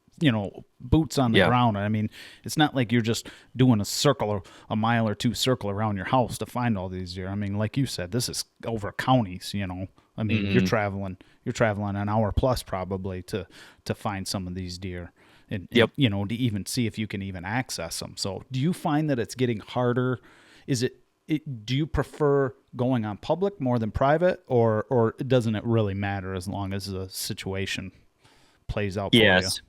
boots on the Yeah. ground. I mean, it's not like you're just doing a circle or a mile or two circle around your house to find all these deer. I mean, like you said, this is over counties, I mean, you're traveling an hour plus probably to find some of these deer and Yep. to even see if you can even access them. So do you find that it's getting harder? Do you prefer going on public more than private, or doesn't it really matter as long as the situation plays out for you? Yes.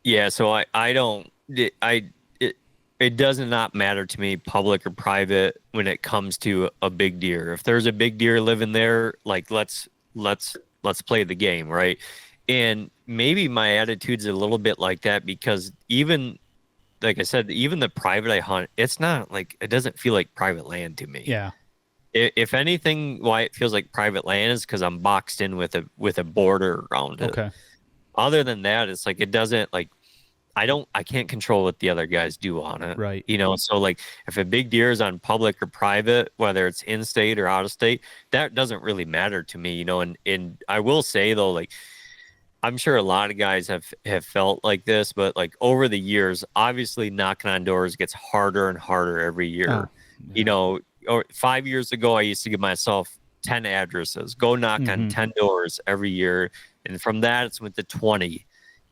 Yeah. So I don't, it does not matter to me, public or private, when it comes to a big deer. If there's a big deer living there, like let's play the game, right? And maybe my attitude's a little bit like that because even, like I said, even the private I hunt, it's not like, it doesn't feel like private land to me. Yeah. If anything, why it feels like private land is because I'm boxed in with a border around it. Okay. Other than that, it's like it doesn't like I can't control what the other guys do on it. Right. So like if a big deer is on public or private, whether it's in state or out of state, that doesn't really matter to me, and I will say though, like I'm sure a lot of guys have felt like this, but like over the years, obviously knocking on doors gets harder and harder every year. Yeah. Or 5 years ago, I used to give myself 10 addresses, go knock on 10 doors every year. And from that, it's went to 20.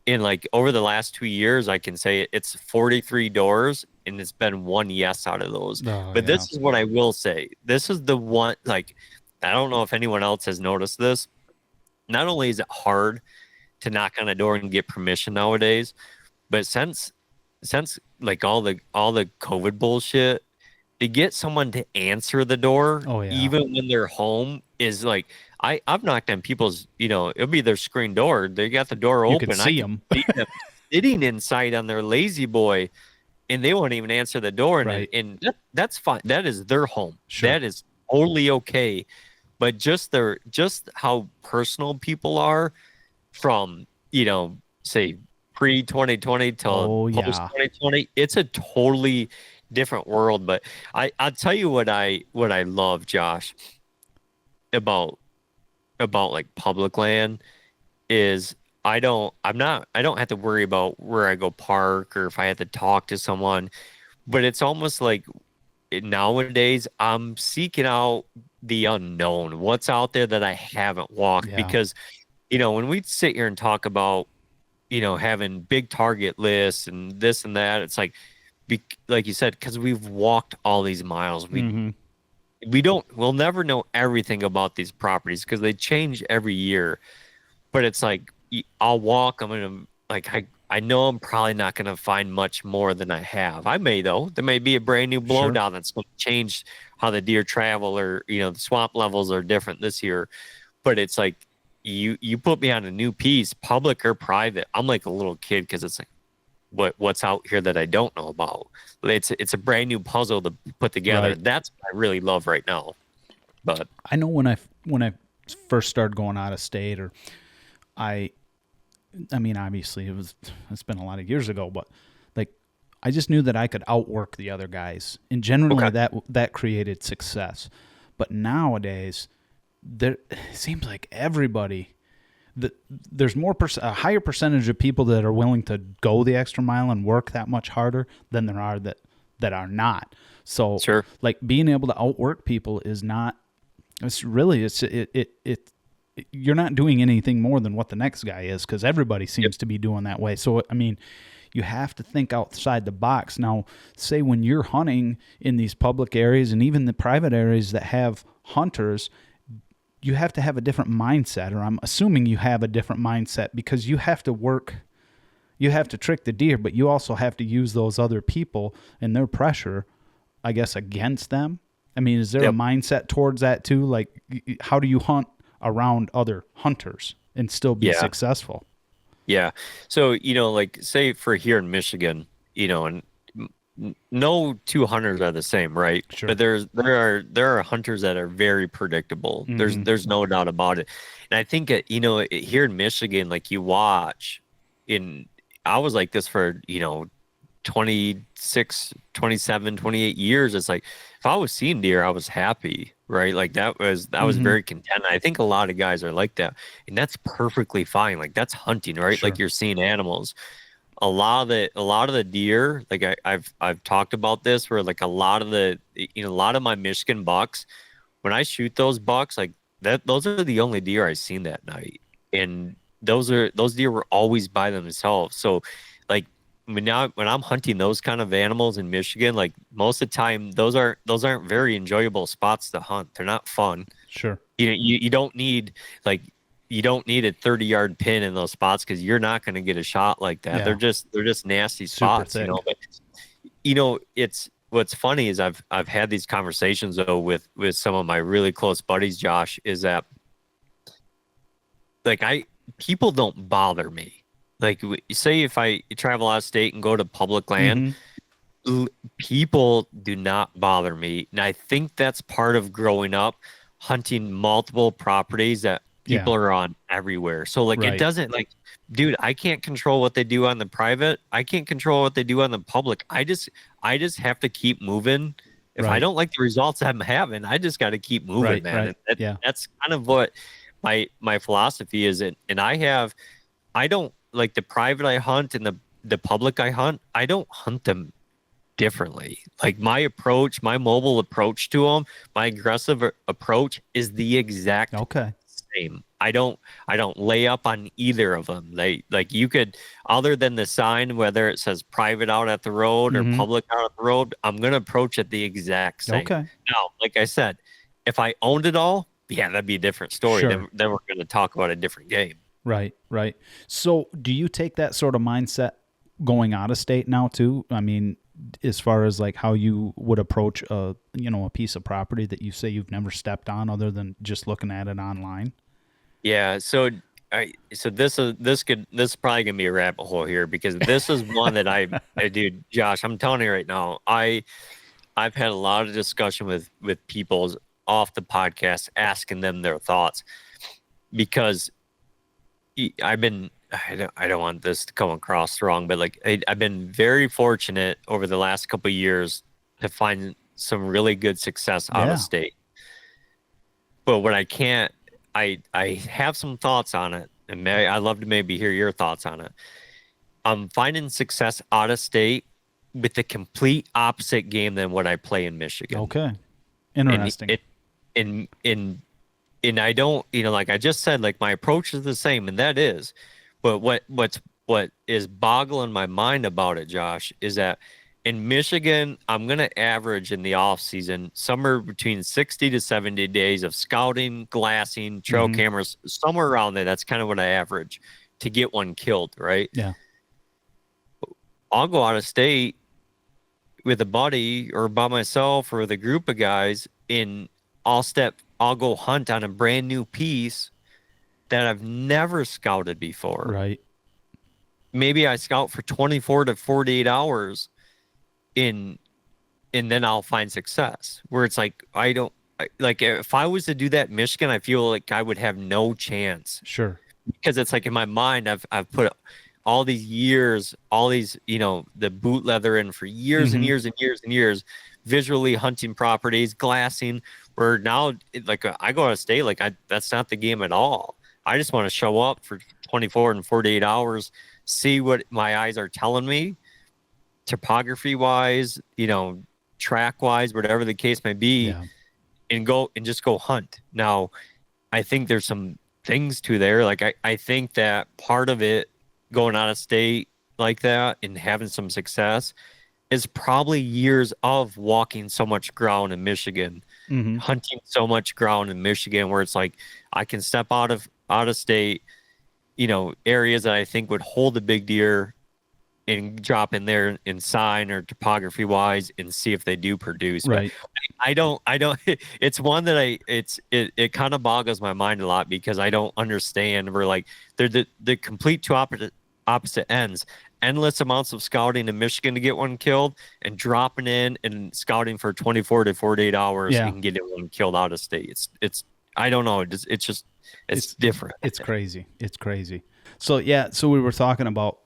And like over the last 2 years, I can say it's 43 doors and it's been one yes out of those. But this is what I will say. This is the one, like, I don't know if anyone else has noticed this. Not only is it hard to knock on a door and get permission nowadays, but since like all the COVID bullshit, to get someone to answer the door, even when they're home, is like I've knocked on people's, it'll be their screen door. They got the door open. You can see them sitting inside on their lazy boy, and they won't even answer the door. And that's fine. That is their home. Sure. That is totally okay. But just how personal people are from, say pre 2020 till post 2020, it's a totally different world. But I'll tell you what I love, Josh, about like public land is I don't have to worry about where I go park or if I have to talk to someone. But it's almost like nowadays I'm seeking out the unknown, what's out there that I haven't walked. Because when we sit here and talk about having big target lists and this and that, it's like you said, because we've walked all these miles, we'll never know everything about these properties because they change every year. But it's like I'll walk, I know I'm probably not gonna find much more than I have. I may though. There may be a brand new blowdown that's gonna change how the deer travel, or the swamp levels are different this year. But it's like you put me on a new piece, public or private, I'm like a little kid because it's like what's out here that I don't know about. It's a brand new puzzle to put together. Right. That's what I really love right now. But I know when I first started going out of state, or I mean, obviously it's been a lot of years ago, but like I just knew that I could outwork the other guys, and generally that created success. But nowadays, it seems like everybody, there's a higher percentage of people that are willing to go the extra mile and work that much harder than there are that are not. So like being able to outwork people is not, you're not doing anything more than what the next guy is, because everybody seems to be doing that way. So, I mean, you have to think outside the box. Now, say when you're hunting in these public areas and even the private areas that have hunters, you have to have a different mindset, or I'm assuming you have a different mindset, because you have to trick the deer, but you also have to use those other people and their pressure, I guess, against them. I mean, is there a mindset towards that too? Like, how do you hunt around other hunters and still be successful? Yeah. So, like say for here in Michigan, and no two hunters are the same, right? Sure. But there are hunters that are very predictable. Mm-hmm. There's no doubt about it. And I think here in Michigan, like you watch I was like this for 26, 27, 28 years. It's like if I was seeing deer, I was happy, right? Like that was very content. I think a lot of guys are like that, and that's perfectly fine. Like that's hunting, right? Sure. Like you're seeing animals. a lot of the deer, like I've talked about this, where like a lot of a lot of my Michigan bucks, when I shoot those bucks, like those are the only deer I've seen that night, and those deer were always by themselves. So, like when I'm hunting those kind of animals in Michigan, like most of the time those aren't very enjoyable spots to hunt. They're not fun. Sure. You don't need like you don't need a 30-yard pin in those spots because you're not going to get a shot like that. Yeah. They're just nasty Super spots, thick. But it's what's funny is I've had these conversations though with some of my really close buddies, Josh, is that like people don't bother me. Like say if I travel out of state and go to public land, people do not bother me, and I think that's part of growing up hunting multiple properties that people are on everywhere. So like it doesn't like, dude, I can't control what they do on the private. I can't control what they do on the public. I just have to keep moving. If I don't like the results I'm having, I just got to keep moving, man. And that's kind of what my philosophy is. And I don't like the private I hunt and the public I hunt. I don't hunt them differently. Like my mobile approach to them, my aggressive approach is the exact same. I don't lay up on either of them. They like you could, other than the sign, whether it says private out at the road or public out at the road, I'm gonna approach it the exact same. Now, like I said, if I owned it all, yeah, that'd be a different story. Sure. Then we're gonna talk about a different game. Right. So do you take that sort of mindset going out of state now too? I mean, as far as like how you would approach a piece of property that you say you've never stepped on other than just looking at it online? Yeah. So this is probably gonna be a rabbit hole here because this is one that I do, Josh, I'm telling you right now, I've had a lot of discussion with people off the podcast asking them their thoughts because I don't want this to come across wrong, but like I've been very fortunate over the last couple of years to find some really good success out of state. But what I can't, I have some thoughts on it, and I'd love to maybe hear your thoughts on it. I'm finding success out of state with the complete opposite game than what I play in Michigan. Okay, interesting. And I don't, like I just said, like my approach is the same, and that is. But what is boggling my mind about it, Josh, is that in Michigan, I'm going to average in the off season somewhere between 60 to 70 days of scouting, glassing, trail cameras, somewhere around there. That's kind of what I average to get one killed, right? Yeah. I'll go out of state with a buddy or by myself or with a group of guys I'll go hunt on a brand new piece that I've never scouted before. Right. Maybe I scout for 24 to 48 hours and then I'll find success where it's like, if I was to do that in Michigan, I feel like I would have no chance. Sure. Because it's like in my mind, I've put all these years, the boot leather in for years and years and years and years, visually hunting properties, glassing, where now like I go out of state, like that's not the game at all. I just want to show up for 24 and 48 hours, see what my eyes are telling me, topography wise, track wise, whatever the case may be, and just go hunt. Now, I think there's some things to there. Like I think that part of it going out of state like that and having some success is probably years of walking so much ground in Michigan, hunting so much ground in Michigan, where it's like I can step out of state, areas that I think would hold a big deer and drop in there in sign or topography wise and see if they do produce. Right. But I don't, it's one that it kind of boggles my mind a lot because I don't understand. We're like, they're the complete two opposite ends. Endless amounts of scouting in Michigan to get one killed and dropping in and scouting for 24 to 48 hours and getting one killed out of state. It's I don't know. It's different. It's crazy. So we were talking about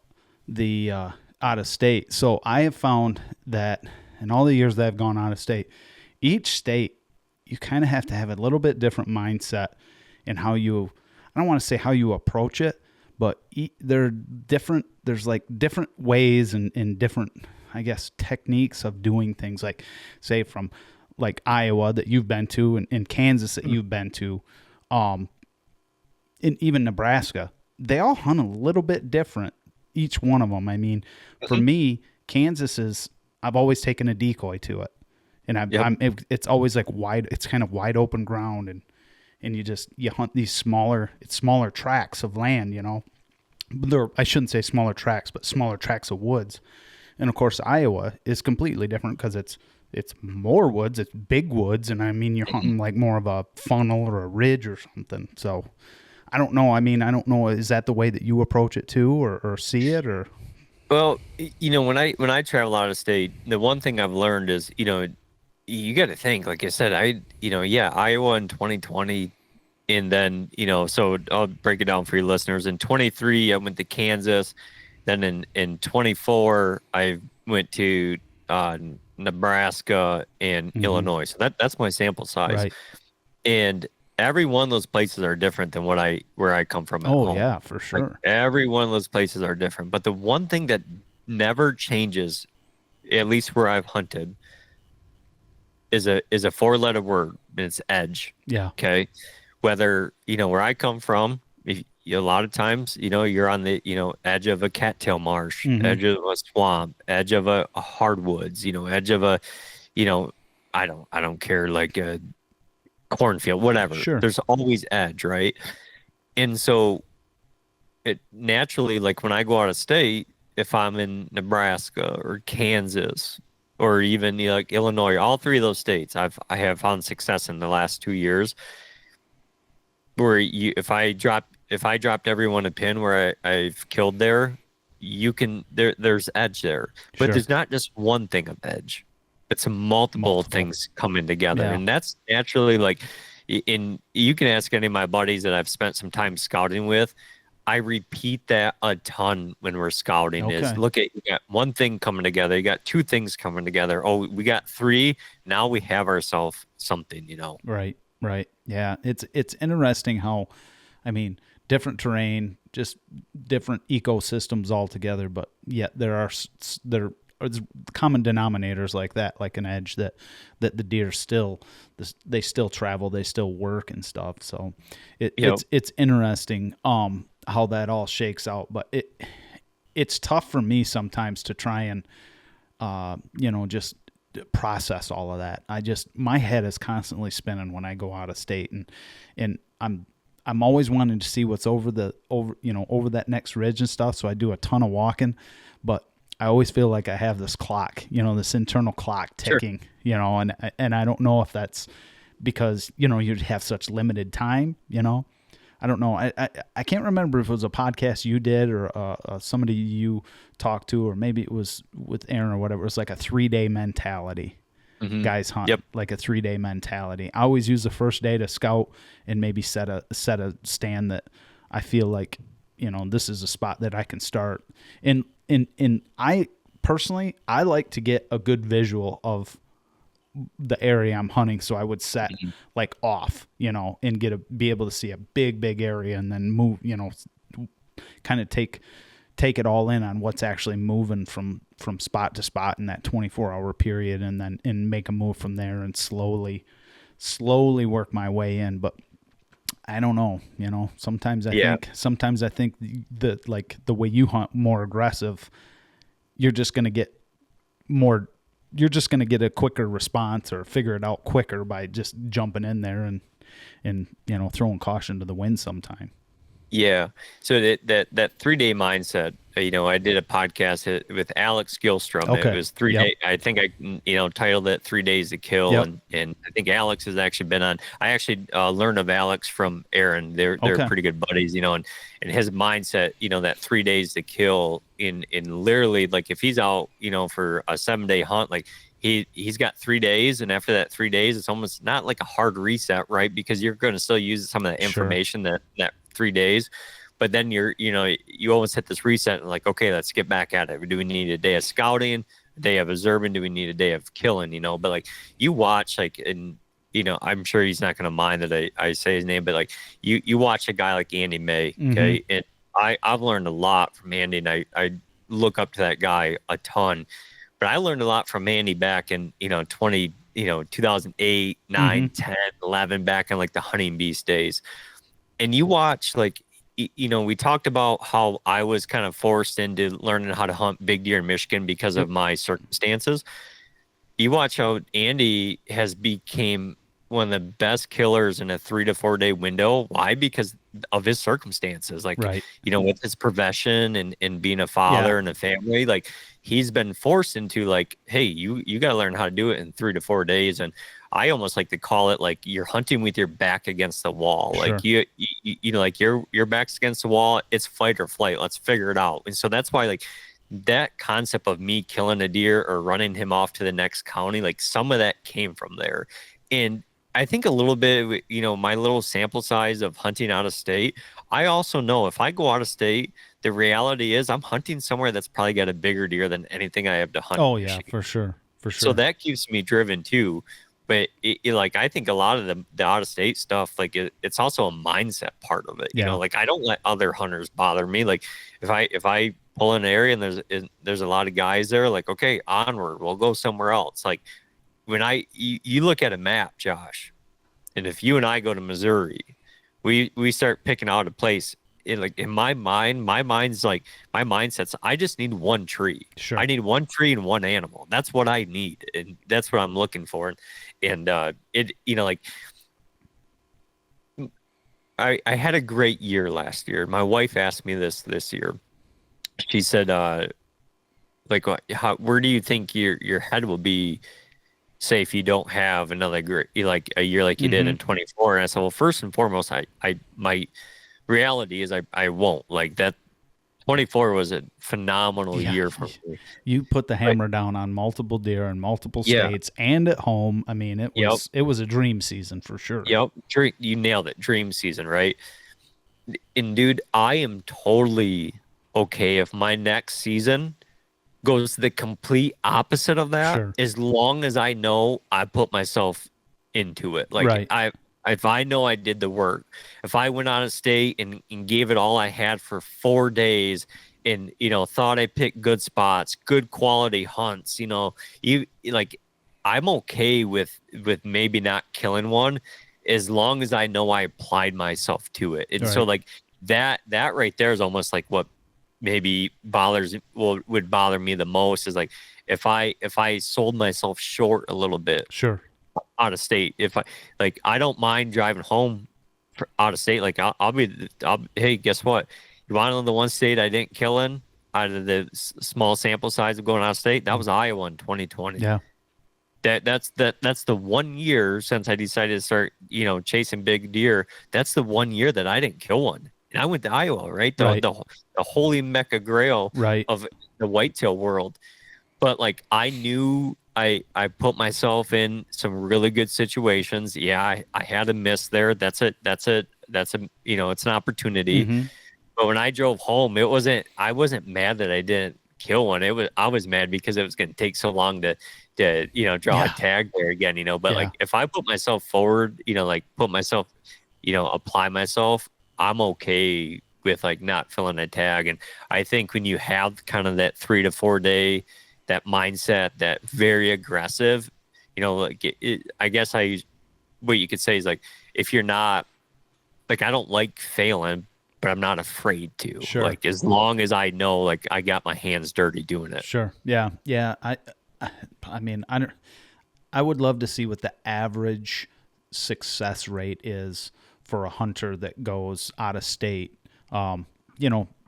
the out of state. So I have found that in all the years that I've gone out of state, each state, you kind of have to have a little bit different mindset in how you, I don't want to say how you approach it, but they're different. There's like different ways and different, I guess, techniques of doing things. Like, say, from like Iowa that you've been to, and Kansas that you've been to, and even Nebraska, they all hunt a little bit different, each one of them. I mean, for me, Kansas is, I've always taken a decoy to it, and it's always like wide. It's kind of wide open ground, and you hunt these smaller tracts of land, you know. I shouldn't say smaller tracts, but smaller tracts of woods. And of course, Iowa is completely different because it's more woods, it's big woods, and I mean, you're hunting like more of a funnel or a ridge or something. So I don't know. I mean, I don't know. Is that the way that you approach it too, or see it, or? Well, you know, when I travel out of state, the one thing I've learned is, you know, you got to think, like I said, Iowa in 2020, and then, you know, so I'll break it down for your listeners. In 23, I went to Kansas. Then in 24, I went to Nebraska and Illinois. So that's my sample size. Right. And every one of those places are different than where I come from at home. Oh yeah, for sure. Like, every one of those places are different. But the one thing that never changes, at least where I've hunted, is a four-letter word, and it's edge. Yeah. Okay. Whether, you know, where I come from, a lot of times, you know, you're on the, you know, edge of a cattail marsh, edge of a swamp, edge of a hardwoods, you know, edge of a, you know, I don't care, like a cornfield, whatever. Sure. There's always edge, right? And so it naturally, like when I go out of state, if I'm in Nebraska or Kansas or even, you know, like Illinois, all three of those states, I have found success in the last 2 years. Where if I dropped everyone a pin where I've killed there, there's edge there, but there's not just one thing of edge. It's multiple things coming together, and that's naturally, like, you can ask any of my buddies that I've spent some time scouting with. I repeat that a ton when we're scouting. Is look at, you got one thing coming together, you got two things coming together. Oh, we got three. Now we have ourselves something, you know. Right. Right. Yeah. It's interesting how, I mean, different terrain, just different ecosystems altogether, but yet there are common denominators like that, like an edge that the deer they still travel, they still work and stuff. So it's interesting how that all shakes out, but it's tough for me sometimes to try and you know, just process all of that. My head is constantly spinning when I go out of state, and I'm always wanting to see what's over that next ridge and stuff. So I do a ton of walking, but I always feel like I have this clock, you know, this internal clock ticking, you know, and I don't know if that's because, you know, you have such limited time, you know. I don't know. I can't remember if it was a podcast you did or somebody you talked to, or maybe it was with Aaron or whatever. It was like a 3-day mentality. Guys hunt like a 3-day mentality. I always use the first day to scout and maybe set a stand that I feel like, you know, this is a spot that I can start. And I personally, I like to get a good visual of the area I'm hunting, so I would set like off, you know, and be able to see a big area, and then move, you know, kind of take it all in on what's actually moving from spot to spot in that 24-hour period, and then make a move from there and slowly work my way in. But I don't know, you know, sometimes I think that, like, the way you hunt, more aggressive, you're just going to get a quicker response or figure it out quicker by just jumping in there and you know, throwing caution to the wind sometime. Yeah. So that 3-day mindset, you know, I did a podcast with Alex Gilstrom. Okay. It was 3 days. I think I, you know, titled it 3 Days to Kill. And I think Alex has actually been on. I actually learned of Alex from Aaron. They're pretty good buddies, you know, and his mindset, you know, that 3 days to kill in literally, like, if he's out, you know, for a 7-day hunt, like, he's got 3 days, and after that 3 days, it's almost not like a hard reset, right? Because you're going to still use some of that information that 3 days, but then you always hit this reset and, like, okay, let's get back at it. Do we need a day of scouting, a day of observing? Do we need a day of killing? You know, but, like, you watch, like, and, you know, I'm sure he's not going to mind that I say his name, but, like, you watch a guy like Andy May, okay, and I've learned a lot from Andy, and I look up to that guy a ton. But I learned a lot from Andy back in 2008, 9, 10, 11, back in like the hunting beast days. And you watch like we talked about how I was kind of forced into learning how to hunt big deer in Michigan because of my circumstances. You watch how Andy has became one of the best killers in a 3 to 4 day window. Why? Because of his circumstances, like, Right. with his profession and being a father and a family, like he's been forced into like, hey, you got to learn how to do it in 3 to 4 days. And I almost like to call it like you're hunting with your back against the wall. Sure. Like like your back's against the wall. It's fight or flight. Let's figure it out. And so that's why like that concept of me killing a deer or running him off to the next county, like some of that came from there. And I think a little bit, my little sample size of hunting out of state, I also know if I go out of state, the reality is I'm hunting somewhere that's probably got a bigger deer than anything I have to hunt. Oh yeah, for sure. So that keeps me driven too. But like, I think a lot of the out of state stuff, like it's also a mindset part of it. Like I don't let other hunters bother me. Like if I pull in an area and there's a lot of guys there, like, okay, onward, we'll go somewhere else. Like when you look at a map, Josh, and if you and I go to Missouri, we start picking out a place. In my mind's like, my mindset's, I just need one tree. Sure. I need one tree and one animal. That's what I need, and that's what I'm looking for. And like I had a great year last year. My wife asked me this year. She said, like, where do you think your head will be, say, if you don't have another great, like a year like you did in 24? And I said, well, first and foremost, my reality is I won't. Like that 24 was a phenomenal year for me. You put the hammer down on multiple deer in multiple states and at home. I mean, it was a dream season for sure. Yep. You nailed it. Dream season, right? And dude, I am totally okay if my next season goes the complete opposite of that, as long as I know I put myself into it. Like if I know I did the work, if I went out of state and gave it all I had for 4 days and, thought I picked good spots, good quality hunts, like I'm okay with maybe not killing one, as long as I know I applied myself to it. And so like that right there is almost like what maybe would bother me the most, is like if I sold myself short a little bit. Sure. Out of state, I don't mind driving home out of state. Like hey, guess what? You want to know the one state I didn't kill in out of the small sample size of going out of state? That was Iowa in 2020. Yeah. That's the 1 year since I decided to start, chasing big deer. That's the 1 year that I didn't kill one. And I went to Iowa, right? The holy Mecca grail of the whitetail world. But like I knew I put myself in some really good situations. Yeah, I had a miss there. That's a it's an opportunity. But when I drove home, I wasn't mad that I didn't kill one. I was mad because it was going to take so long to draw a tag there again, but like if I put myself forward, put myself, apply myself, I'm okay with like not filling a tag. And I think when you have kind of that 3 to 4 day, that mindset, that very aggressive, like I guess what you could say is like, if you're not, like, I don't like failing, but I'm not afraid to. Sure. Like as long as I know, like I got my hands dirty doing it. Sure. Yeah. Yeah. I mean, I would love to see what the average success rate is for a hunter that goes out of state.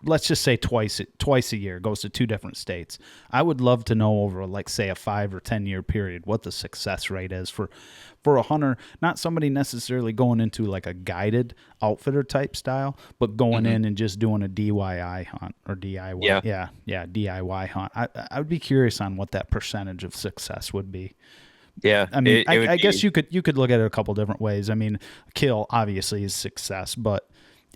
Let's just say twice a year, goes to 2 different states. I would love to know over, like, say, a 5 or 10 year period what the success rate is for a hunter, not somebody necessarily going into like a guided outfitter type style, but going in and just doing a DIY hunt or DIY. Yeah, DIY hunt. I would be curious on what that percentage of success would be. Yeah, I mean, I guess you could look at it a couple different ways. I mean, kill obviously is success, but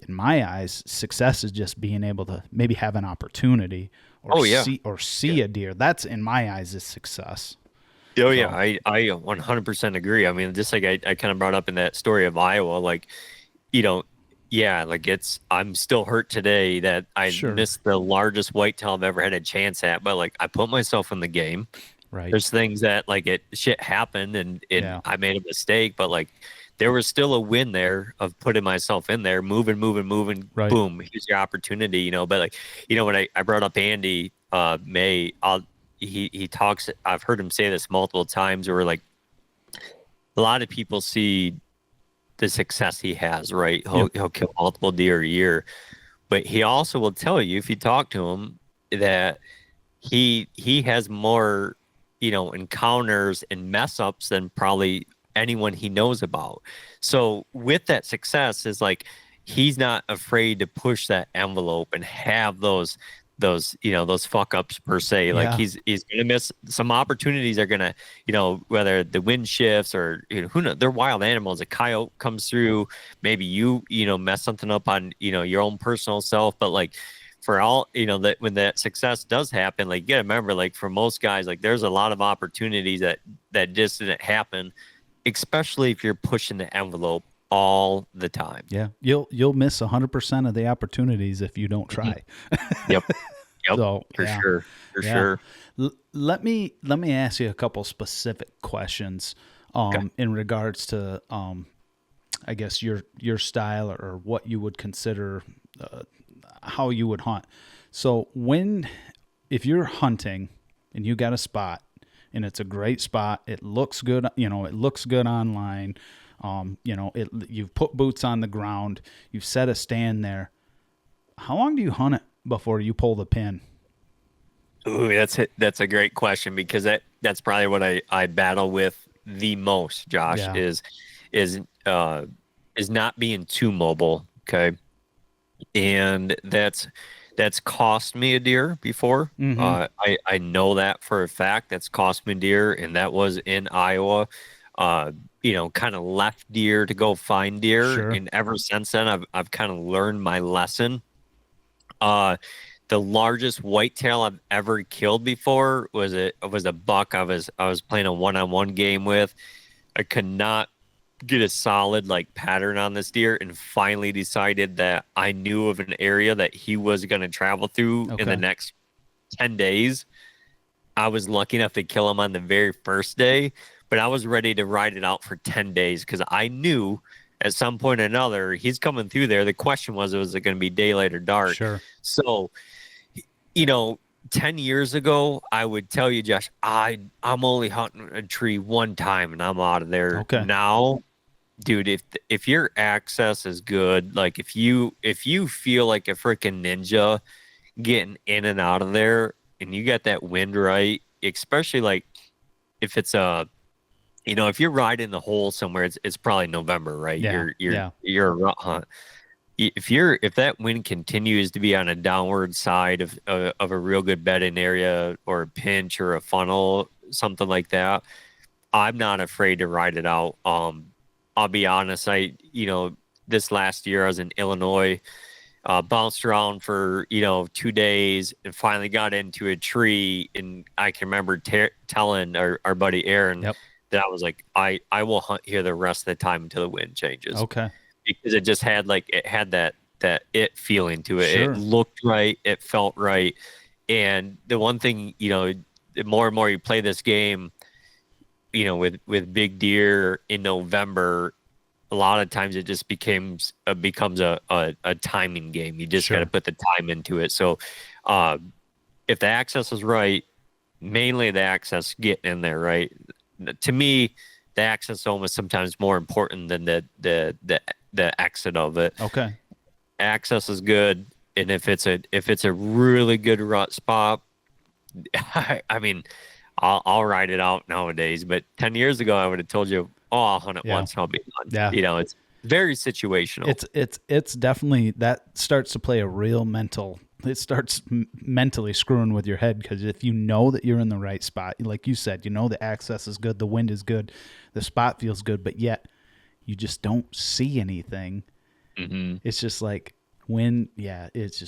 in my eyes, success is just being able to maybe have an opportunity or see a deer. That's, in my eyes, is success. Oh, so. Yeah, I 100% agree. I mean, just like I kind of brought up in that story of Iowa, like, yeah, like I'm still hurt today that I Sure. missed the largest whitetail I've ever had a chance at, but like I put myself in the game. Right. There's things that like shit happened and Yeah. I made a mistake, but like there was still a win there of putting myself in there, moving, Right. boom, here's your opportunity, but like, when I brought up Andy, May, he talks, I've heard him say this multiple times where like a lot of people see the success he has, right? He'll, Yep. he'll kill multiple deer a year, but he also will tell you if you talk to him that he has more, encounters and mess ups than probably anyone he knows about. So with that success is like he's not afraid to push that envelope and have those fuck ups per se. Like Yeah. he's gonna miss some opportunities are gonna, whether the wind shifts or who knows, they're wild animals. A coyote comes through, maybe mess something up on, your own personal self, but like for all that when that success does happen, like you gotta remember, like for most guys, like there's a lot of opportunities that just didn't happen, especially if you're pushing the envelope all the time. Yeah. You'll miss 100% of the opportunities if you don't Mhm. try. Yep. Yep. So For yeah. sure. For Yeah. sure. Let me ask you a couple specific questions Okay. in regards to I guess your style or what you would consider how you would hunt. So if you're hunting and you got a spot and it's a great spot, it looks good, it looks good online. You've put boots on the ground, you've set a stand there. How long do you hunt it before you pull the pin? Ooh, that's a great question because that's probably what I battle with the most, Josh, Yeah. is not being too mobile. Okay. And that's cost me a deer before. Mm-hmm. I know that for a fact. That's cost me deer, and that was in Iowa. Kind of left deer to go find deer, Sure. and ever since then, I've kind of learned my lesson. Uh, the largest whitetail I've ever killed before was a buck I was playing a one-on-one game with. I could not get a solid like pattern on this deer and finally decided that I knew of an area that he was going to travel through in the Okay. next 10 days. I was lucky enough to kill him on the very first day, but I was ready to ride it out for 10 days because I knew at some point or another he's coming through there. The question was it going to be daylight or dark? Sure. So, you know, 10 years ago, I would tell you, Josh, I'm only hunting a tree one time and I'm out of there. Okay. Now, dude, if your access is good, like if you feel like a freaking ninja getting in and out of there and you got that wind right, especially like if it's if you're riding the hole somewhere, it's probably November, right? Yeah. You're a rut hunt. If that wind continues to be on a downward side of a real good bedding area or a pinch or a funnel, something like that, I'm not afraid to ride it out. I'll be honest, this last year I was in Illinois, bounced around for 2 days and finally got into a tree, and I can remember telling our buddy Aaron Yep. that I was like, I will hunt here the rest of the time until the wind changes. Okay. Because it just had that it feeling to it. Sure. It looked right, it felt right. And the one thing, the more and more you play this game, with big deer in November, a lot of times it just becomes a timing game. You just got to Sure. put the time into it. So if the access is right, mainly the access getting in there, right? To me, the access almost sometimes more important than the exit of it. Okay. Access is good, and if it's a really good rut spot, I mean, I'll ride it out nowadays. But 10 years ago, I would have told you, oh, I'll hunt it Yeah. once and I'll be done. Yeah. It's very situational. It's definitely that starts to play a real mental. It starts mentally screwing with your head because if you know that you're in the right spot, like you said, the access is good, the wind is good, the spot feels good, but yet you just don't see anything. Mm-hmm. It's just like when is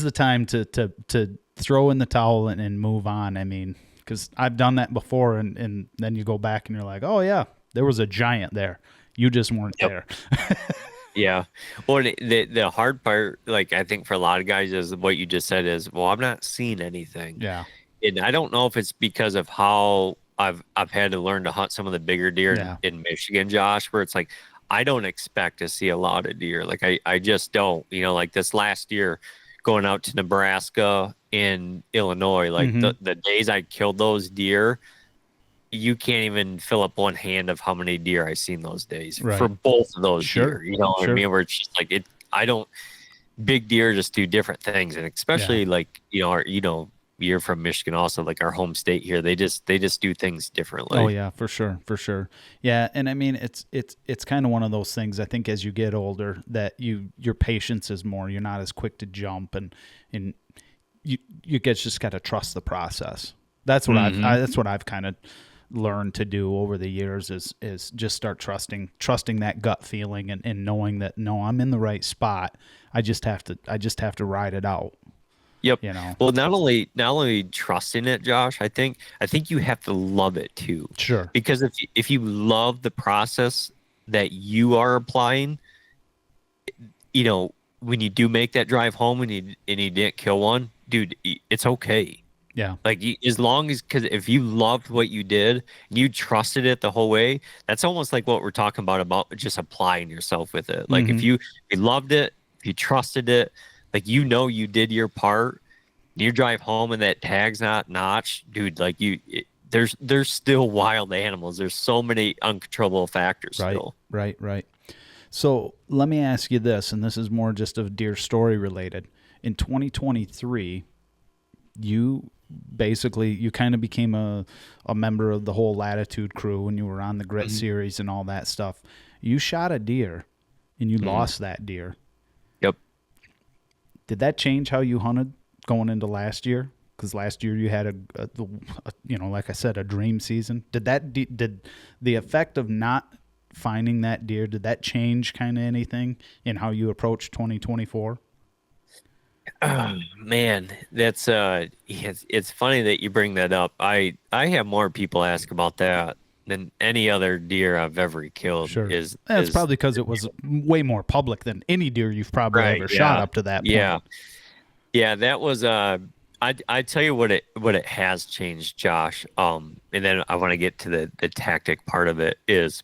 the time to throw in the towel and move on? I mean, because I've done that before, and then you go back and you're like, oh yeah, there was a giant there. You just weren't Yep. there. Yeah. Well, the hard part, like I think for a lot of guys, is what you just said is, well, I'm not seeing anything, Yeah. and I don't know if it's because of how I've had to learn to hunt some of the bigger deer Yeah. in Michigan, Josh, where it's like I don't expect to see a lot of deer. Like I just don't. You know, like this last year, going out to Nebraska and Illinois, like Mm-hmm. the days I killed those deer, you can't even fill up one hand of how many deer I seen those days for Right. both of those Sure. deer. You know what I Sure. mean? Where it's just like it. I don't. Big deer just do different things, and Yeah. especially like you're from Michigan, also like our home state here. They just do things Oh differently. yeah, for sure, for sure. Yeah, and I mean it's kind of one of those things. I think as you get older, that your patience is more. You're not as quick to jump, and you guys just got to trust the process. That's what Hmm. that's what I've kind of learned to do over the years is just start trusting that gut feeling and knowing that no, I'm in the right spot. I just have to ride it out. Yep. You know. Well, not only trusting it, Josh. I think you have to love it too, Sure. because if you love the process that you are applying, when you do make that drive home and you didn't kill one, dude, it's okay. Yeah. Like as long as, because if you loved what you did, you trusted it the whole way. That's almost like what we're talking about just applying yourself with it. Like if Mm-hmm. you loved it, if you trusted it, like you did your part. You drive home and that tag's not notched, dude. Like there's still wild animals. There's so many uncontrollable factors Right. still. Right. Right. So let me ask you this, and this is more just a deer story related. In 2023, you you kind of became a member of the whole Latitude crew when you were on the Grit Mhm. series and all that stuff. You shot a deer and you Mm. lost that deer. Yep. Did that change how you hunted going into last year? Because last year you had like I said, a dream season. Did the effect of not finding that deer, did that change kind of anything in how you approach 2024? Oh, man, that's it's funny that you bring that up. I have more people ask about that than any other deer I've ever killed Sure. That's is probably because it was way more public than any deer you've probably right. ever shot Yeah. up to that Yeah. point. Yeah, that was I tell you what it has changed, Josh. And then I want to get to the tactic part of it is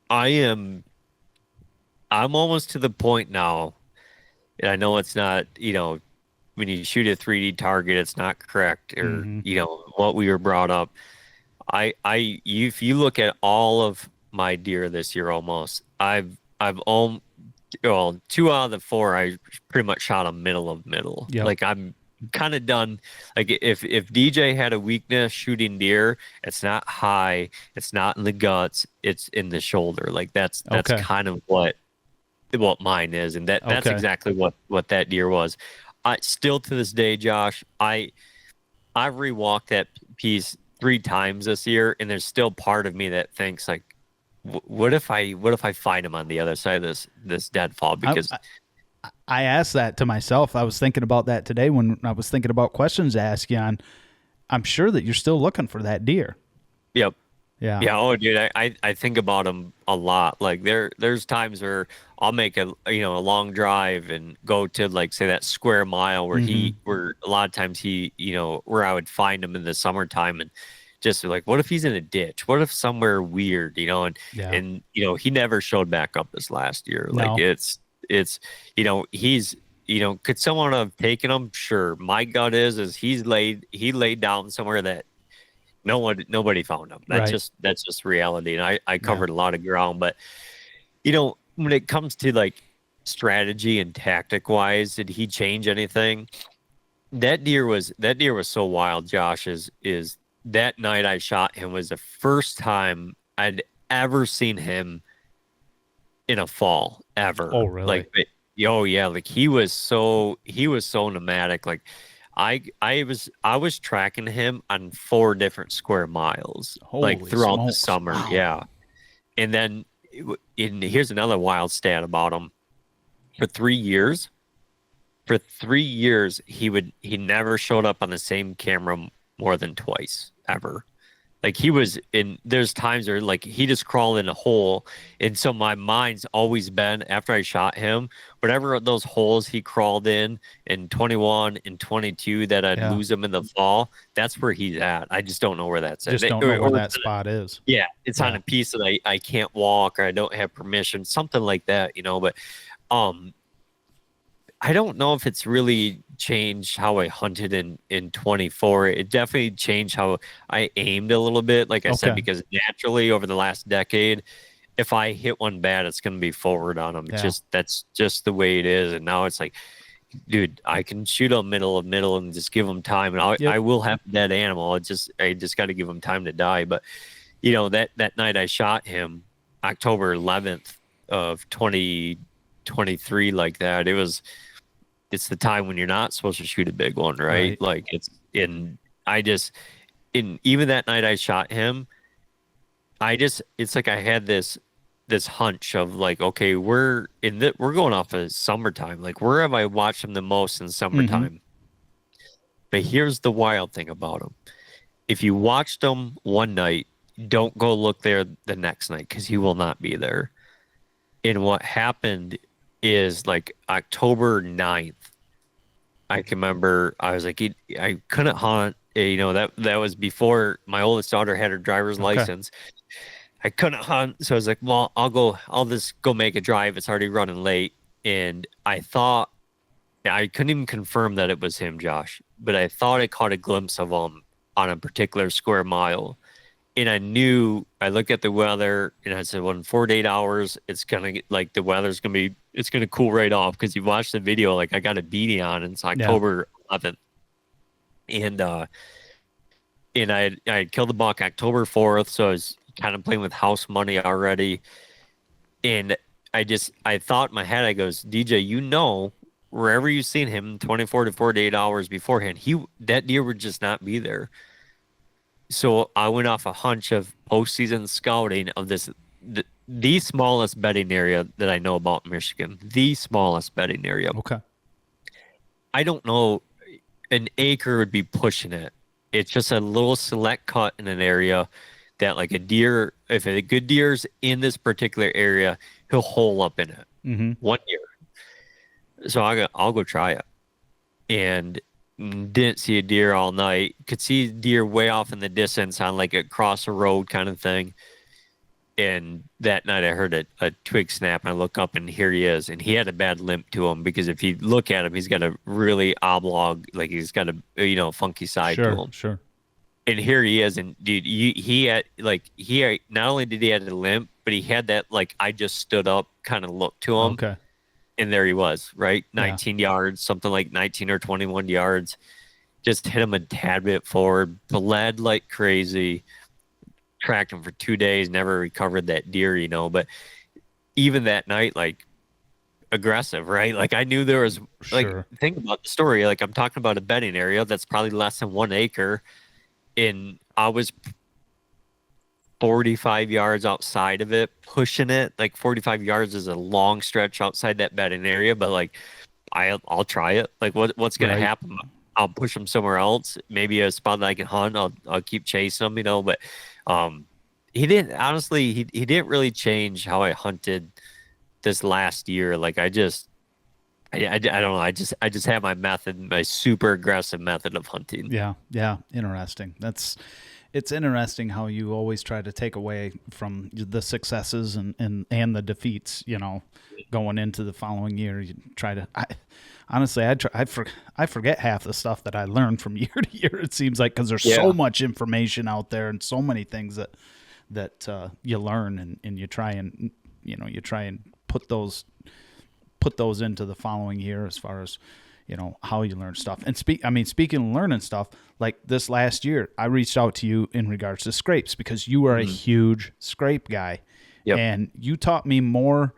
I am I'm almost to the point now, and I know it's not, when you shoot a 3D target, it's not correct, or Mm-hmm. what we were brought up. If you look at all of my deer this year, almost, I've well, two out of the four, I pretty much shot a middle of middle. Yep. Like I'm kind of done. Like if DJ had a weakness shooting deer, it's not high, it's not in the guts, it's in the shoulder. Like that's Okay. kind of what mine is, and that's Okay. exactly what that deer was. I still to this day, Josh, I've rewalked that piece 3 times this year, and there's still part of me that thinks like, what if I find him on the other side of this deadfall? I, Because I asked that to myself. I was thinking about that today when I was thinking about questions to ask you on. I'm sure that you're still looking for that deer. yep. Yeah. Yeah, oh dude, I think about him a lot. Like there's times where I'll make a long drive and go to like say that square mile where Mm-hmm. where a lot of times where I would find him in the summertime, and just like what if he's in a ditch? What if somewhere weird, and Yeah. and he never showed back up this last year. Like No. it's he's could someone have taken him? Sure. My gut is he laid down somewhere that nobody found him. That's Right. just reality. And I Yeah. covered a lot of ground, but when it comes to like strategy and tactic wise, did he change anything? That deer was so wild, Josh, is that night I shot him was the first time I'd ever seen him in a fall Oh, ever. really? Like oh yeah, like he was so nomadic. Like I was tracking him on 4 different square miles, like Holy throughout the smokes! summer. Wow. Yeah. And then here's another wild stat about him. For 3 years, he never showed up on the same camera more than twice ever. Like he was in, there's times where like he just crawled in a hole. And so my mind's always been after I shot him, whatever those holes he crawled in 21 and 22 that I'd Yeah. lose him in the fall, that's where he's at. I just don't know where that's at. Just don't know where that spot is. Yeah, it's on Yeah. a piece that I can't walk or I don't have permission, something like that, you know. But um I don't know if it's really changed how I hunted in 24. It definitely changed how I aimed a little bit, like I said, Okay. because naturally over the last decade, if I hit one bad, it's going to be forward on them. Yeah. That's just the way it is. And now it's like, dude, I can shoot a middle of middle and just give them time, and Yep. I will have a dead animal. I just got to give them time to die. But you know, that night I shot him, October 11th of 2023, like that. It's the time when you're not supposed to shoot a big one, right? Right. Like it's in. I just in even that night I shot him. It's like I had this hunch of like, okay, we're going off of summertime. Like where have I watched him the most in summertime? But here's the wild thing about him. If you watched him one night, don't go look there the next night because he will not be there. And what happened is like October 9th, I can remember I was like, I couldn't hunt. You know, that was before my oldest daughter had her driver's license. I couldn't hunt. So I was like, well, I'll just go make a drive. It's already running late. And I thought, I couldn't even confirm that it was him, Josh, but I thought I caught a glimpse of him on a particular square mile. And I knew, I looked at the weather and I said, well, in 4 to 8 hours, it's going to get like the weather's going to be, it's going to cool right off. Cause you watched the video, like I got a beanie on and it's October 11th. And I killed the buck October 4th. So I was kind of playing with house money already. And I thought in my head, I goes, DJ, you know, wherever you've seen him 24 to 48 hours beforehand, that deer would just not be there. So I went off a hunch of postseason scouting of the smallest bedding area that I know about in Michigan, the smallest bedding area. Okay. I don't know, an acre would be pushing it. It's just a little select cut in an area that like a deer, if a good deer's in this particular area, he'll hole up in it. One deer. So I'll go try it. And didn't see a deer all night. Could see deer way off in the distance on like across a road kind of thing. And that night I heard a twig snap and I look up and here he is. And he had a bad limp to him because if you look at him, he's got a really oblong, like he's got a funky side to him. Sure. And here he is. And dude, he had not only did he have a limp, but he had that like I just stood up kind of look to him. Okay. And there he was, right? 19 yards, something like 19 or 21 yards. Just hit him a tad bit forward, bled like crazy, tracked him for 2 days, never recovered that deer, you know. But even that night, like aggressive, right? Like I knew there was, like, think about the story. Like I'm talking about a bedding area that's probably less than 1 acre. And I was 45 yards outside of it, pushing it. Like 45 yards is a long stretch outside that bedding area, but like I'll try it. Like what's gonna happen? I'll push them somewhere else. Maybe a spot that I can hunt. I'll keep chasing them, you know. But he didn't, honestly. He didn't really change how I hunted this last year. Like I don't know. I just have my method, my super aggressive method of hunting. Yeah. Interesting. It's interesting how you always try to take away from the successes and the defeats, you know, going into the following year. You try to, honestly, I forget half the stuff that I learned from year to year. It seems like, because there's so much information out there and so many things that you learn and you try and put those into the following year as far as, you know, how you learn stuff. And speaking of learning stuff, like this last year, I reached out to you in regards to scrapes because you are a huge scrape guy. Yep. And you taught me more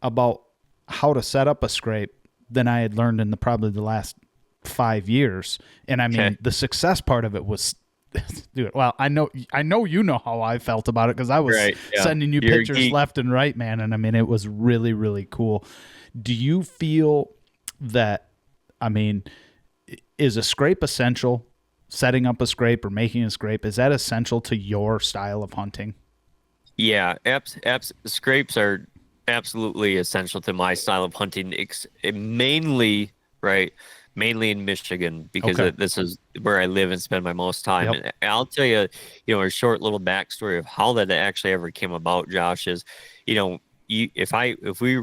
about how to set up a scrape than I had learned in probably the last 5 years. And I mean, the success part of it was, dude, well, I know you know how I felt about it because I was sending you pictures left and right, man. And I mean, it was really, really cool. Do you feel that, I mean, is a scrape essential setting up a scrape or making a scrape, is that essential to your style of hunting? Yeah, scrapes are absolutely essential to my style of hunting. Mainly, right, mainly in Michigan because Okay. this is where I live and spend my most time. Yep. And I'll tell you, a short little backstory of how that actually ever came about. Josh is, you know, if we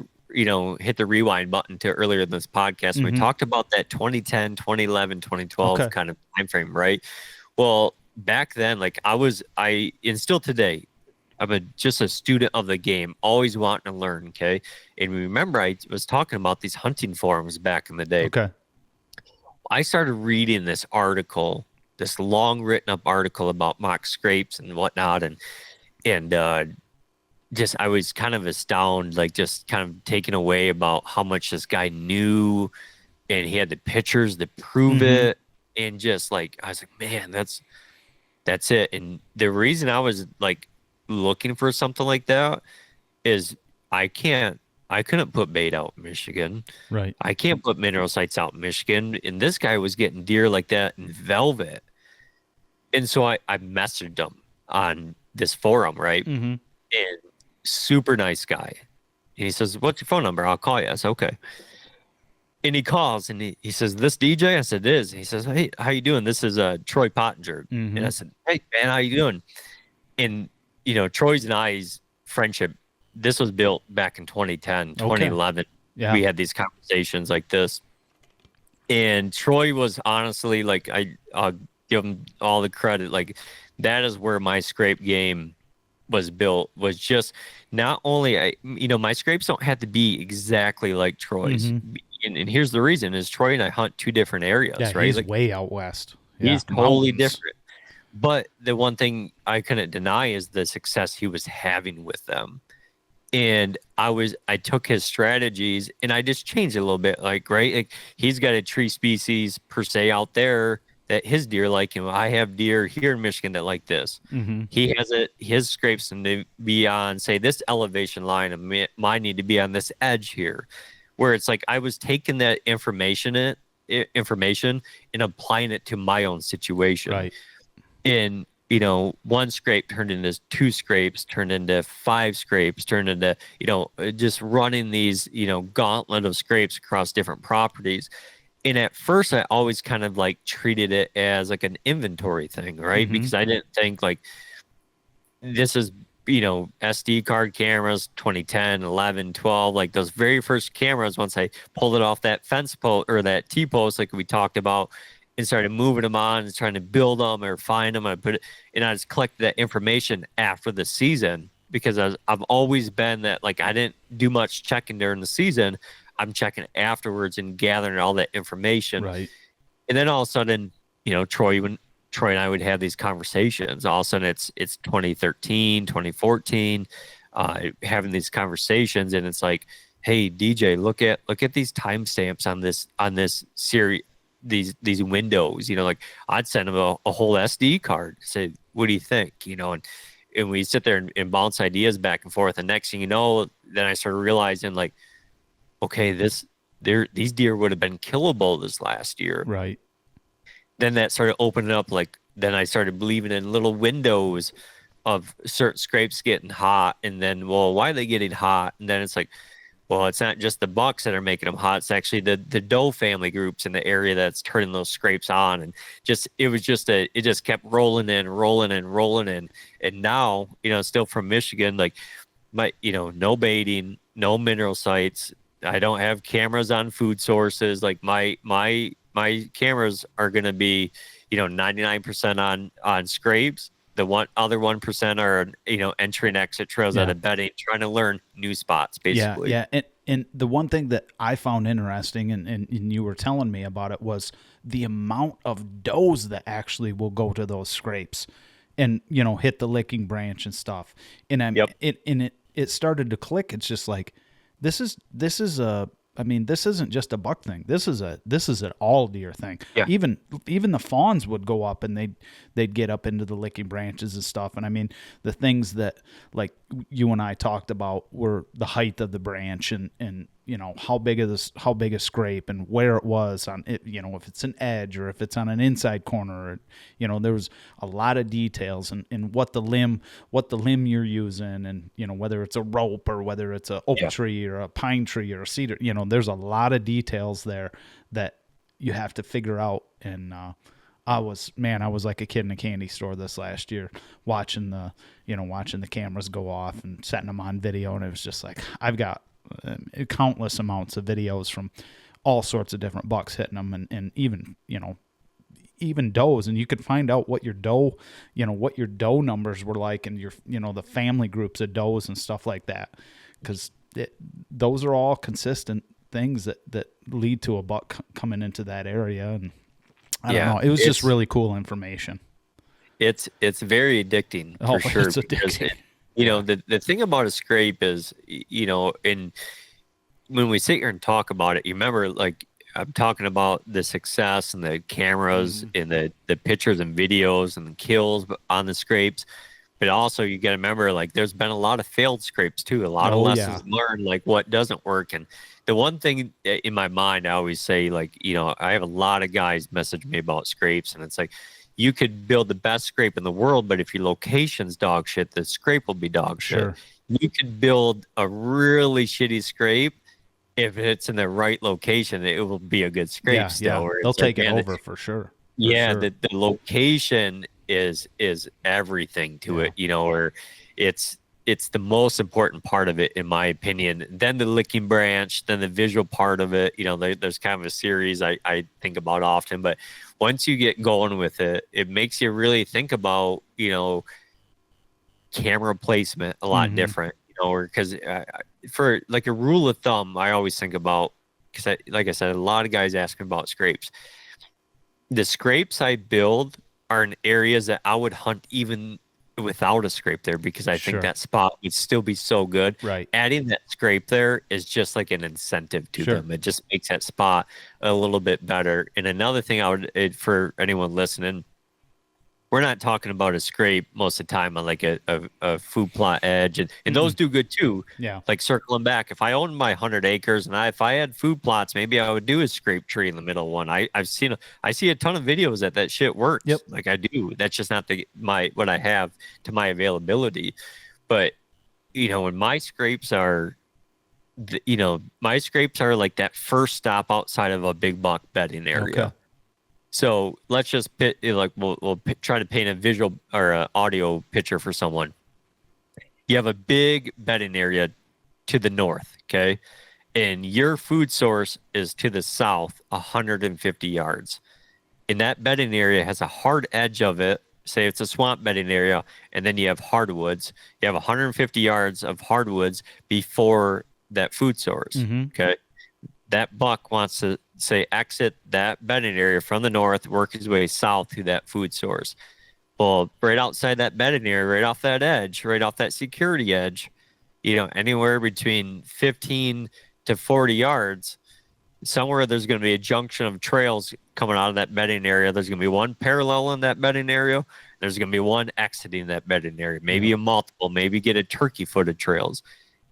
hit the rewind button to earlier in this podcast, we Mm-hmm. talked about that 2010, 2011, 2012 Okay. kind of time frame, right? Well, back then, like and still today, I'm just a student of the game, always wanting to learn. Okay. And remember, I was talking about these hunting forums back in the day. Okay. I started reading this article, this long written up article about mock scrapes and whatnot. And just, I was kind of astounded, like just kind of taken away about how much this guy knew. And he had the pictures to prove Mm-hmm. it. And just like, I was like, man, that's it. And the reason I was like looking for something like that is I couldn't put bait out in Michigan. Right. I can't put mineral sites out in Michigan. And this guy was getting deer like that in velvet. And so I messaged him on this forum, right? Mm-hmm. And super nice guy. And he says, "What's your phone number? I'll call you." I said, "Okay." And he calls and he says, "This DJ?" I said, "It is." And he says, "Hey, how you doing? This is Troy Pottinger." And Mm-hmm. I said, "Hey man, how you doing?" And Troy's and I's friendship, this was built back in 2010, Okay. 2011. Yeah. We had these conversations like this. And Troy was honestly like, I'll give him all the credit. Like, that is where my scrape game was built, was just not only, my scrapes don't have to be exactly like Troy's. Mm-hmm. And here's the reason is Troy and I hunt two different Yeah. areas, right? He's Like, way out west. Yeah. he's totally Mountains. different. But the one thing I couldn't deny is the success he was having with them. And I took his strategies and I just changed it a little bit. Like, right, like he's got a tree species per se out there that his deer like. I have deer here in Michigan that like this. Mm-hmm. He has his scrapes to be on, say, this elevation line, and mine need to be on this edge here. Where it's like I was taking that information and applying it to my own situation. Right. And one scrape turned into two scrapes, turned into five scrapes, turned into just running these gauntlet of scrapes across different properties. And at first I always kind of like treated it as like an inventory thing, right? Mm-hmm. Because I didn't think like this is SD card cameras, 2010, 11, 12, like those very first cameras. Once I pulled it off that fence post or that T-post like we talked about, and started moving them on and trying to build them or find them. I just collected that information after the season, because I've always been that, like, I didn't do much checking during the season. I'm checking afterwards and gathering all that information. Right. And then all of a sudden, Troy and I would have these conversations. All of a sudden it's 2013, 2014, having these conversations. And it's like, hey, DJ, look at these timestamps on this series, these windows, like I'd send him a whole SD card, say, what do you think? And we sit there and bounce ideas back and forth. And next thing you know, then I started realizing, like, okay, these deer would have been killable this last year. Right. Then that started opening up. Like, then I started believing in little windows of certain scrapes getting hot. And then, well, why are they getting hot? And then it's like, well, it's not just the bucks that are making them hot. It's actually the doe family groups in the area that's turning those scrapes on. And it just kept rolling in. And now, still from Michigan, like no baiting, no mineral sites. I don't have cameras on food sources. Like my cameras are going to be, 99% on scrapes. The other 1% are, entry and exit trails out of bedding, trying to learn new spots, basically. Yeah. And the one thing that I found interesting, and you were telling me about it, was the amount of does that actually will go to those scrapes and, hit the licking branch and stuff. And it started to click. It's just like, this isn't just a buck thing. This is an all deer thing. Yeah. Even the fawns would go up and they'd get up into the licking branches and stuff. And I mean, the things that like you and I talked about were the height of the branch and how big a scrape and where it was on it, if it's an edge or if it's on an inside corner, there was a lot of details and what the limb you're using, and whether it's a rope or whether it's a oak tree or a pine tree or a cedar, there's a lot of details there that you have to figure out. And I was like a kid in a candy store this last year, watching the cameras go off and setting them on video. And it was just like, I've got countless amounts of videos from all sorts of different bucks hitting them, and even does, and you could find out what your doe numbers were like, and your, the family groups of does and stuff like that. Cause those are all consistent things that lead to a buck coming into that area. And I don't know. It was just really cool information. It's very addicting for sure. It's addicting. The thing about a scrape is, and when we sit here and talk about it, you remember, like, I'm talking about the success and the cameras and the pictures and videos and the kills on the scrapes. But also you got to remember, like, there's been a lot of failed scrapes too, a lot of lessons learned, like what doesn't work. And the one thing in my mind, I always say, like, I have a lot of guys message me about scrapes, and it's like, you could build the best scrape in the world, but if your location's dog shit, the scrape will be dog shit. Sure. You could build a really shitty scrape. If it's in the right location, it will be a good scrape still. Yeah. They'll take it over for sure. The location is everything to it, or it's the most important part of it, in my opinion. Then the licking branch, then the visual part of it. There's kind of a series I think about often, but once you get going with it, it makes you really think about, camera placement a lot different, because for like a rule of thumb, I always think about, because like I said, a lot of guys asking about scrapes. The scrapes I build are in areas that I would hunt even without a scrape there, because I think that spot would still be so good. Right. Adding that scrape there is just like an incentive to them. It just makes that spot a little bit better. And another thing for anyone listening, we're not talking about a scrape most of the time on like a food plot edge, and those do good too. Yeah. Like circling back, if I owned my 100 acres and if I had food plots, maybe I would do a scrape tree in the middle one. I see a ton of videos that shit works. Yep. Like I do. That's just not what I have to my availability. But when my scrapes are, my scrapes are like that first stop outside of a big buck bedding area. Okay. So let's just we'll try to paint a visual or an audio picture for someone. You have a big bedding area to the north, okay? And your food source is to the south, 150 yards. And that bedding area has a hard edge of it. Say it's a swamp bedding area, and then you have hardwoods. You have 150 yards of hardwoods before that food source, okay? That buck wants to, say, exit that bedding area from the north, work his way south to that food source. Well, right outside that bedding area, right off that edge, right off that security edge, anywhere between 15 to 40 yards, somewhere there's going to be a junction of trails coming out of that bedding area. There's going to be one parallel in that bedding area. There's going to be one exiting that bedding area, maybe a multiple, maybe get a turkey footed trails.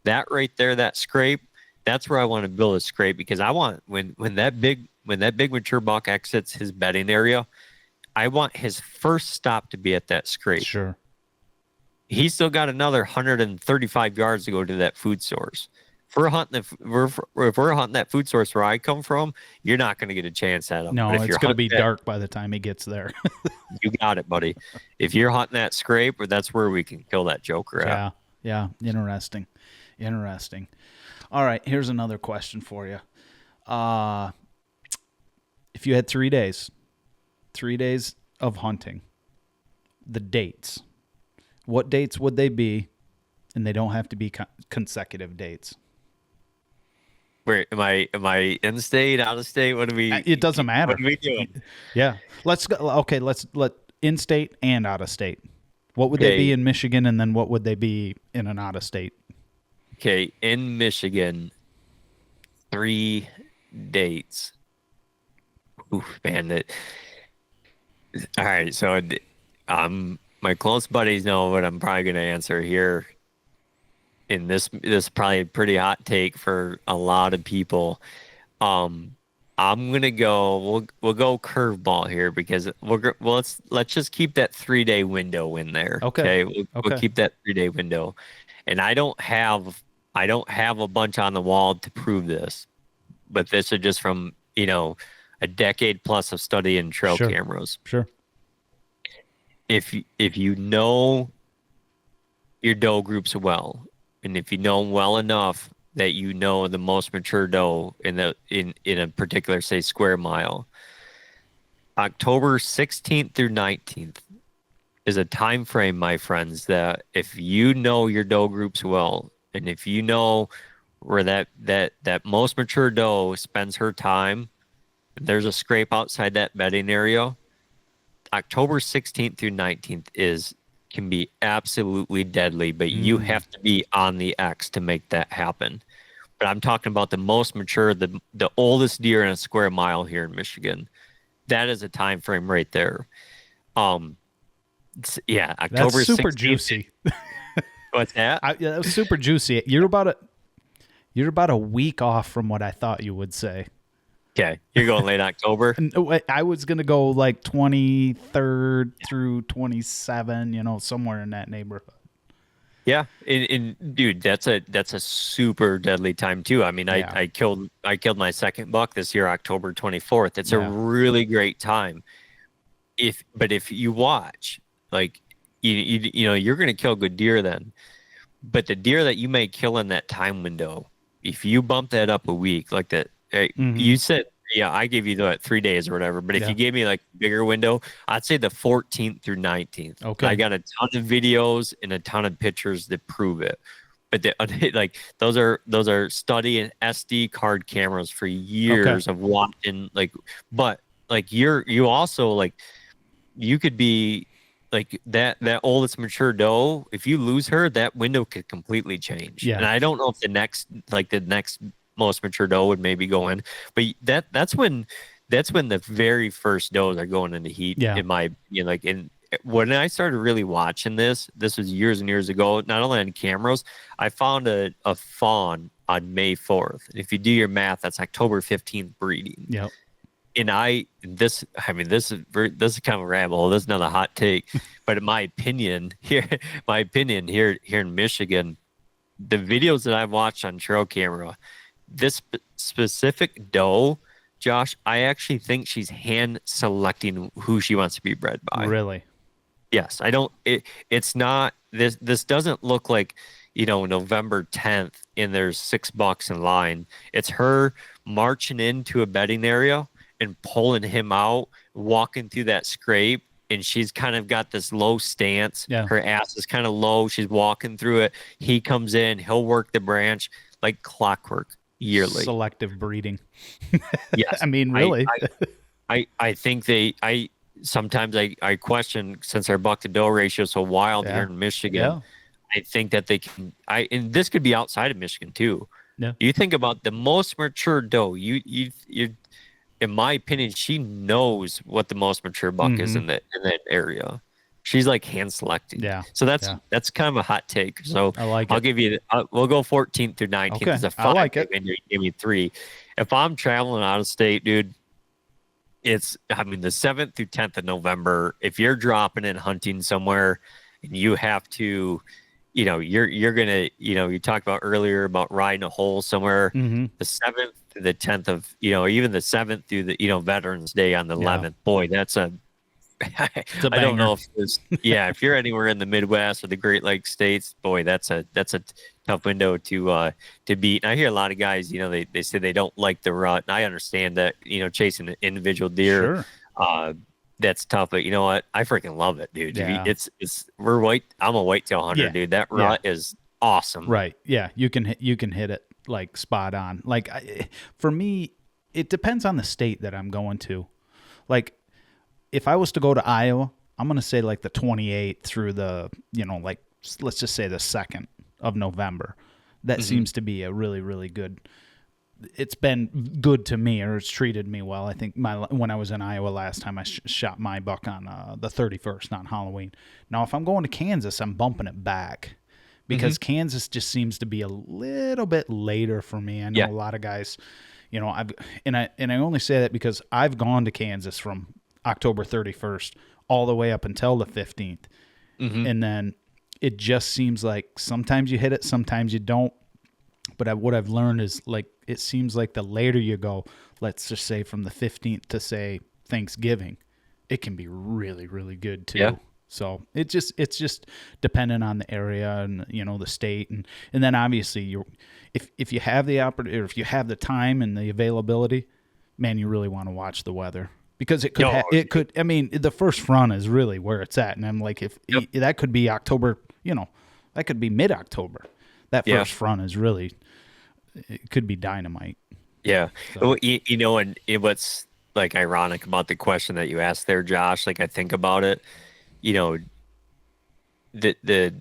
That right there, that scrape, that's where I want to build a scrape, because I want when that big mature buck exits his bedding area, I want his first stop to be at that scrape. Sure. He's still got another 135 yards to go to that food source. If we're hunting that food source where I come from, you're not going to get a chance at him. No, it's going to be dark by the time he gets there. You got it, buddy. If you're hunting that scrape, that's where we can kill that joker at. Yeah. Interesting. All right, here's another question for you. If you had 3 days of hunting, the dates, what dates would they be? And they don't have to be consecutive dates. Where am I in state, out of state? What do we? It doesn't matter. What are we doing? Yeah, let's go. Okay, let's let in state and out of state. What would they be in Michigan, and then what would they be in an out of state? Okay, in Michigan, 3 dates. Oof, man. All right, so my close buddies know what I'm probably going to answer here. and this is probably a pretty hot take for a lot of people. I'm gonna go. We'll go curveball here because let's just keep that 3-day window in there. Okay. We'll keep that 3-day window, and I don't have a bunch on the wall to prove this, but this is just from a decade plus of study in trail cameras. Sure. If you know your doe groups well, and if you know them well enough that you know the most mature doe in a particular, say, square mile, October 16th through 19th is a time frame, my friends, that if you know your doe groups well, and if you know where that most mature doe spends her time, there's a scrape outside that bedding area, October 16th through 19th can be absolutely deadly, but you have to be on the X to make that happen. But I'm talking about the most mature, the oldest deer in a square mile here in Michigan. That is a time frame right there. October That's super 16th. Juicy. What's that? That was super juicy. You're about a week off from what I thought you would say. Okay, you're going late October. I was gonna go like 23rd through 27, somewhere in that neighborhood. Yeah, and dude, that's a super deadly time too. I mean, I killed my second buck this year, October 24th. It's a really great time. If you watch, like you're gonna kill good deer then, but the deer that you may kill in that time window, if you bump that up a week like that. You said, I gave you the 3 days or whatever, but if you gave me like a bigger window, I'd say the 14th through 19th. Okay. I got a ton of videos and a ton of pictures that prove it. But those are study and SD card cameras for years of watching, but you also you could be like that oldest mature doe. If you lose her, that window could completely change. Yeah. And I don't know if the next most mature doe would maybe go in, but that's when the very first does are going into heat. In my when I started really watching this was years and years ago, not only on cameras. I found a fawn on May 4th. If you do your math, that's October 15th breeding. Yep. And this is kind of a ramble. This is not a hot take, but in my opinion here in Michigan, the videos that I've watched on trail camera, this specific doe, Josh, I actually think she's hand selecting who she wants to be bred by. Really? Yes. I don't. It's not. This doesn't look like November 10th and there's 6 bucks in line. It's her marching into a bedding area and pulling him out, walking through that scrape. And she's kind of got this low stance. Yeah. Her ass is kind of low. She's walking through it. He comes in. He'll work the branch like clockwork yearly. Selective breeding. Yes. I mean, really. I think sometimes I question, since our buck to doe ratio is so wild here in Michigan. Yeah. I think that they can. And this could be outside of Michigan too. Yeah. You think about the most mature doe. You in my opinion, she knows what the most mature buck is in that area. She's like hand selecting. Yeah. So that's kind of a hot take. So I'll give you. We'll go 14th through 19th. Okay. It's a 5. I like it. And you give me 3. If I'm traveling out of state, dude, the 7th through 10th of November. If you're dropping and hunting somewhere, and you have to, you're gonna, you talked about earlier about riding a hole somewhere. The 7th through the 10th of, even the 7th through the, Veterans Day on the 11th. Boy, that's I don't know if there's, if you're anywhere in the Midwest or the Great Lakes states, boy, that's a tough window to beat. And I hear a lot of guys, they say they don't like the rut, and I understand that, chasing an individual deer, that's tough. But you know what? I freaking love it, dude. Yeah. We're white. I'm a whitetail hunter, dude. That rut is awesome. Right. Yeah. You can hit it like spot on. Like for me, it depends on the state that I'm going to. Like if I was to go to Iowa, I'm going to say like the 28th through the, let's just say the 2nd of November. That seems to be a really, really good. It's been good to me, or it's treated me well. I think when I was in Iowa last time, I shot my buck on the 31st on Halloween. Now, if I'm going to Kansas, I'm bumping it back because Kansas just seems to be a little bit later for me. I know a lot of guys, you know, I only say that because I've gone to Kansas from October 31st all the way up until the 15th. And then it just seems like sometimes you hit it, sometimes you don't. But what I've learned is, like, it seems like the later you go, let's just say from the 15th to, say, Thanksgiving, it can be really, really good too. Yeah. So it's just dependent on the area and, you know, the state. And then obviously if you have the opportunity, or if you have the time and the availability, man, you really want to watch the weather. Because it could, I mean, the first front is really where it's at. And I'm like, that could be October, you know, that could be mid-October. That first front is really, it could be dynamite. Yeah. So. Well, you know, and what's like ironic about the question that you asked there, Josh, like I think about it, you know, the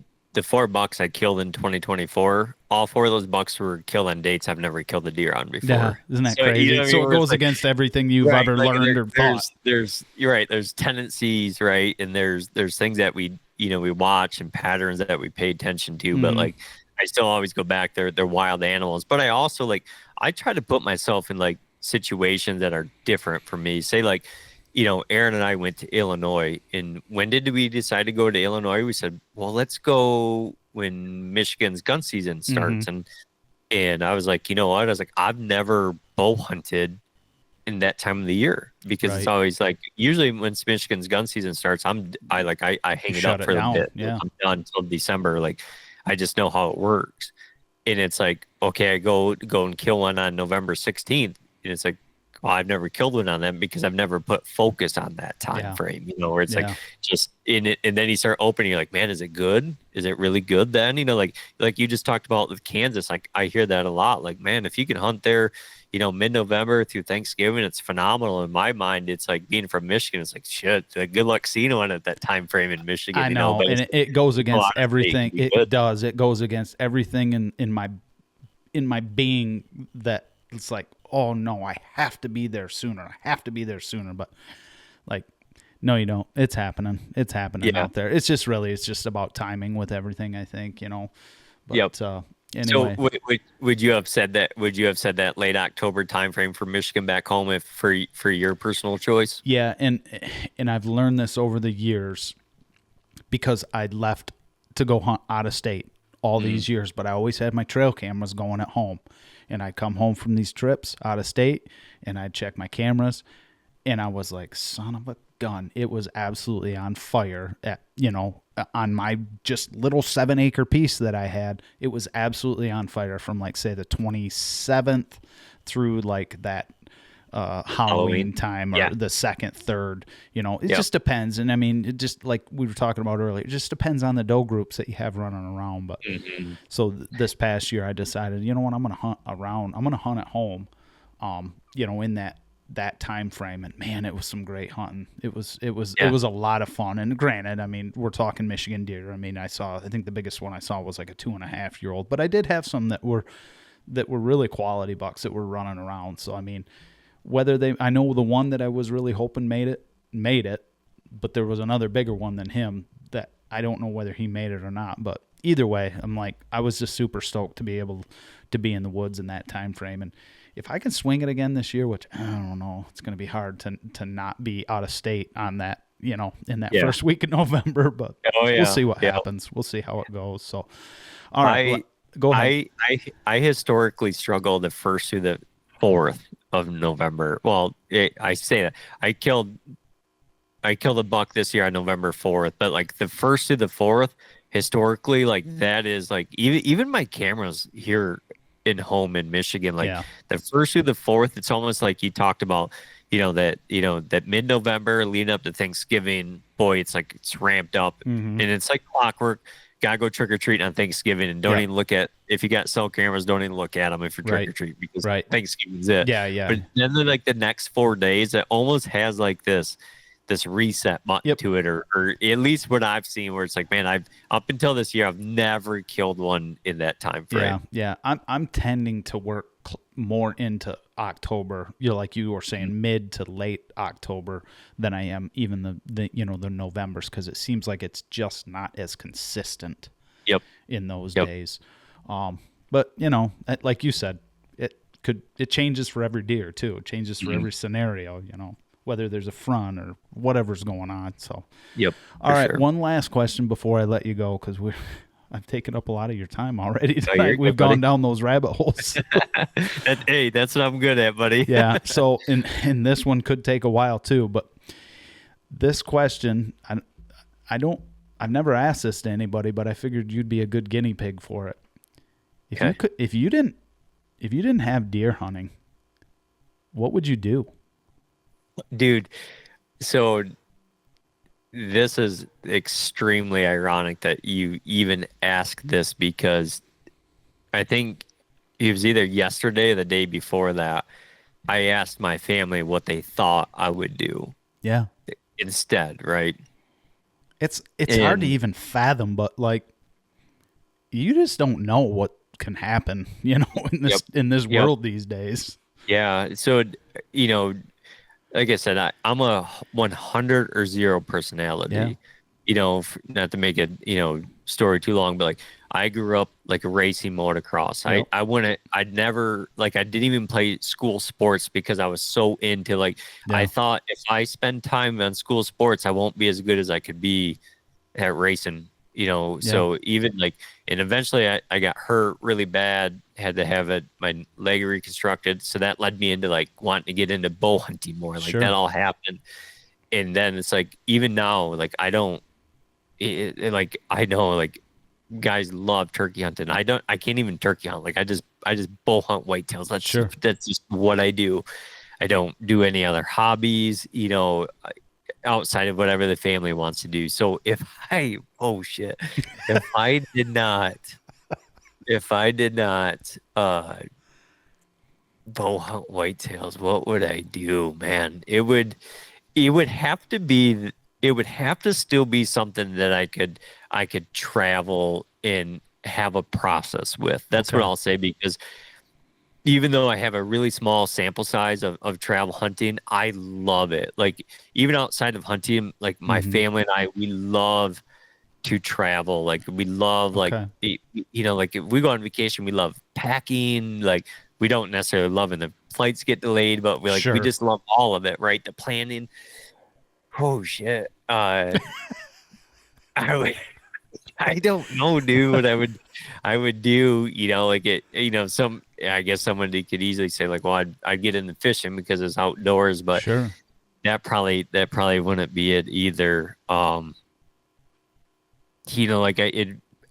4 bucks I killed in 2024, all 4 of those bucks were killed on dates I've never killed a deer on before. Yeah, isn't that crazy? You know, so it goes against everything you've ever learned or thought. You're right. There's tendencies, right? And there's things that we watch and patterns that we pay attention to, but like, I still always go back. They're wild animals, but I also I try to put myself in like situations that are different for me. Say like, you know, Aaron and I went to Illinois, and when did we decide to go to Illinois? We said, well, let's go when Michigan's gun season starts. And I was like, you know what? I was like, I've never bow hunted in that time of the year because it's always like, usually when Michigan's gun season starts, I hang it up for a bit. Yeah. I'm done until December. Like, I just know how it works. And it's like, okay, I go and kill one on November 16th. And it's like, well, I've never killed one on them because I've never put focus on that time frame, you know, where it's like just in it. And then you start opening, you're like, man, is it good? Is it really good then? You know, like you just talked about with Kansas, like I hear that a lot. Like, man, if you can hunt there, you know, mid-November through Thanksgiving, it's phenomenal. In my mind, it's like being from Michigan. It's like, shit, good luck seeing one at that time frame in Michigan. I know, and it goes against everything. It does. It goes against everything in my being that it's like, oh no, I have to be there sooner. But like, no, you don't. It's happening. Out there. It's just about timing with everything, I think, you know. But, anyway. So would you have said that late October timeframe for Michigan back home if for your personal choice? Yeah, and I've learned this over the years because I'd left to go hunt out of state all these years, but I always had my trail cameras going at home. And I'd come home from these trips out of state and I'd check my cameras and I was like, son of a gun. It was absolutely on fire on my just little 7-acre piece that I had. It was absolutely on fire from like, say, the 27th through like that Halloween time or the 2nd, 3rd, you know, it just depends. And I mean, it just like we were talking about earlier, it just depends on the doe groups that you have running around. But so this past year I decided, you know what, I'm going to hunt around. I'm going to hunt at home, you know, in that time frame. And man, it was some great hunting. It was a lot of fun. And granted, I mean, we're talking Michigan deer. I mean, I think the biggest one I saw was like a 2.5-year-old, but I did have some that were really quality bucks that were running around. So, I mean, I know the one that I was really hoping made it, but there was another bigger one than him that I don't know whether he made it or not. But either way, I'm like, I was just super stoked to be able to be in the woods in that time frame. And if I can swing it again this year, which I don't know, it's going to be hard to not be out of state on that, you know, in that first week of November. But we'll see what happens. We'll see how it goes. So, all right, go ahead. I historically struggle the 1st through the 4th of November. Well, I say that I killed a buck this year on November 4th, but like the 1st to the 4th, historically, like that is like even my cameras here in home in Michigan, like the 1st to the 4th, it's almost like you talked about, that mid-November leading up to Thanksgiving, boy, it's like it's ramped up and it's like clockwork. Gotta go trick or treat on Thanksgiving and don't even look at, if you got cell cameras, don't even look at them if you're trick or treat because Thanksgiving's it. Yeah. But then like the next 4 days, it almost has like this reset button to it, or at least what I've seen where it's like, man, up until this year, I've never killed one in that time frame. Yeah. I'm tending to work more into October, like you were saying, mid to late October than I am even the Novembers, because it seems like it's just not as consistent. Yep. in those Yep. days. But you know, like you said, it changes for every deer too. It changes for every scenario, you know, whether there's a front or whatever's going on. So, Yep. all right, Sure. one last question before I let you go, because I've taken up a lot of your time already you're tonight. We've good, buddy. gone down those rabbit holes. Hey, that's what I'm good at, buddy. Yeah. So, and this one could take a while too, but this question, I've never asked this to anybody, but I figured you'd be a good guinea pig for it. If you didn't have deer hunting, what would you do? Dude, so this is extremely ironic that you even asked this, because I think it was either yesterday or the day before that I asked my family what they thought I would do Yeah. instead, right? It's hard to even fathom, but like, you just don't know what can happen, you know, in this world these days. Yeah. So, you know, like I said, I'm a 100 or 0 personality. Yeah. You know, not to make it, you know, story too long, but like I grew up like racing motocross. Yep. I didn't even play school sports because I was so into like, I thought if I spend time on school sports, I won't be as good as I could be at racing, you know. So even like, and eventually I got hurt really bad, had to have my leg reconstructed. So that led me into like wanting to get into bow hunting more. Like that all happened. And then it's like, even now, like I know like guys love turkey hunting. I can't even turkey hunt. Like I just bow hunt whitetails. That's just what I do. I don't do any other hobbies, you know, outside of whatever the family wants to do. So if I did not bow hunt whitetails, what would I do, man? It would have to still be something that I could travel and have a process with. That's what I'll say, because even though I have a really small sample size of travel hunting, I love it. Like even outside of hunting, like my family and I, we love to travel. Like we love you know, like if we go on vacation, we love packing. Like we don't necessarily love when the flights get delayed, but we just love all of it, right? The planning. Oh shit. I don't know, dude, what I would do, you know, like it, you know, I guess somebody could easily say like, well, I'd get into fishing because it's outdoors, but that probably wouldn't be it either. You know, like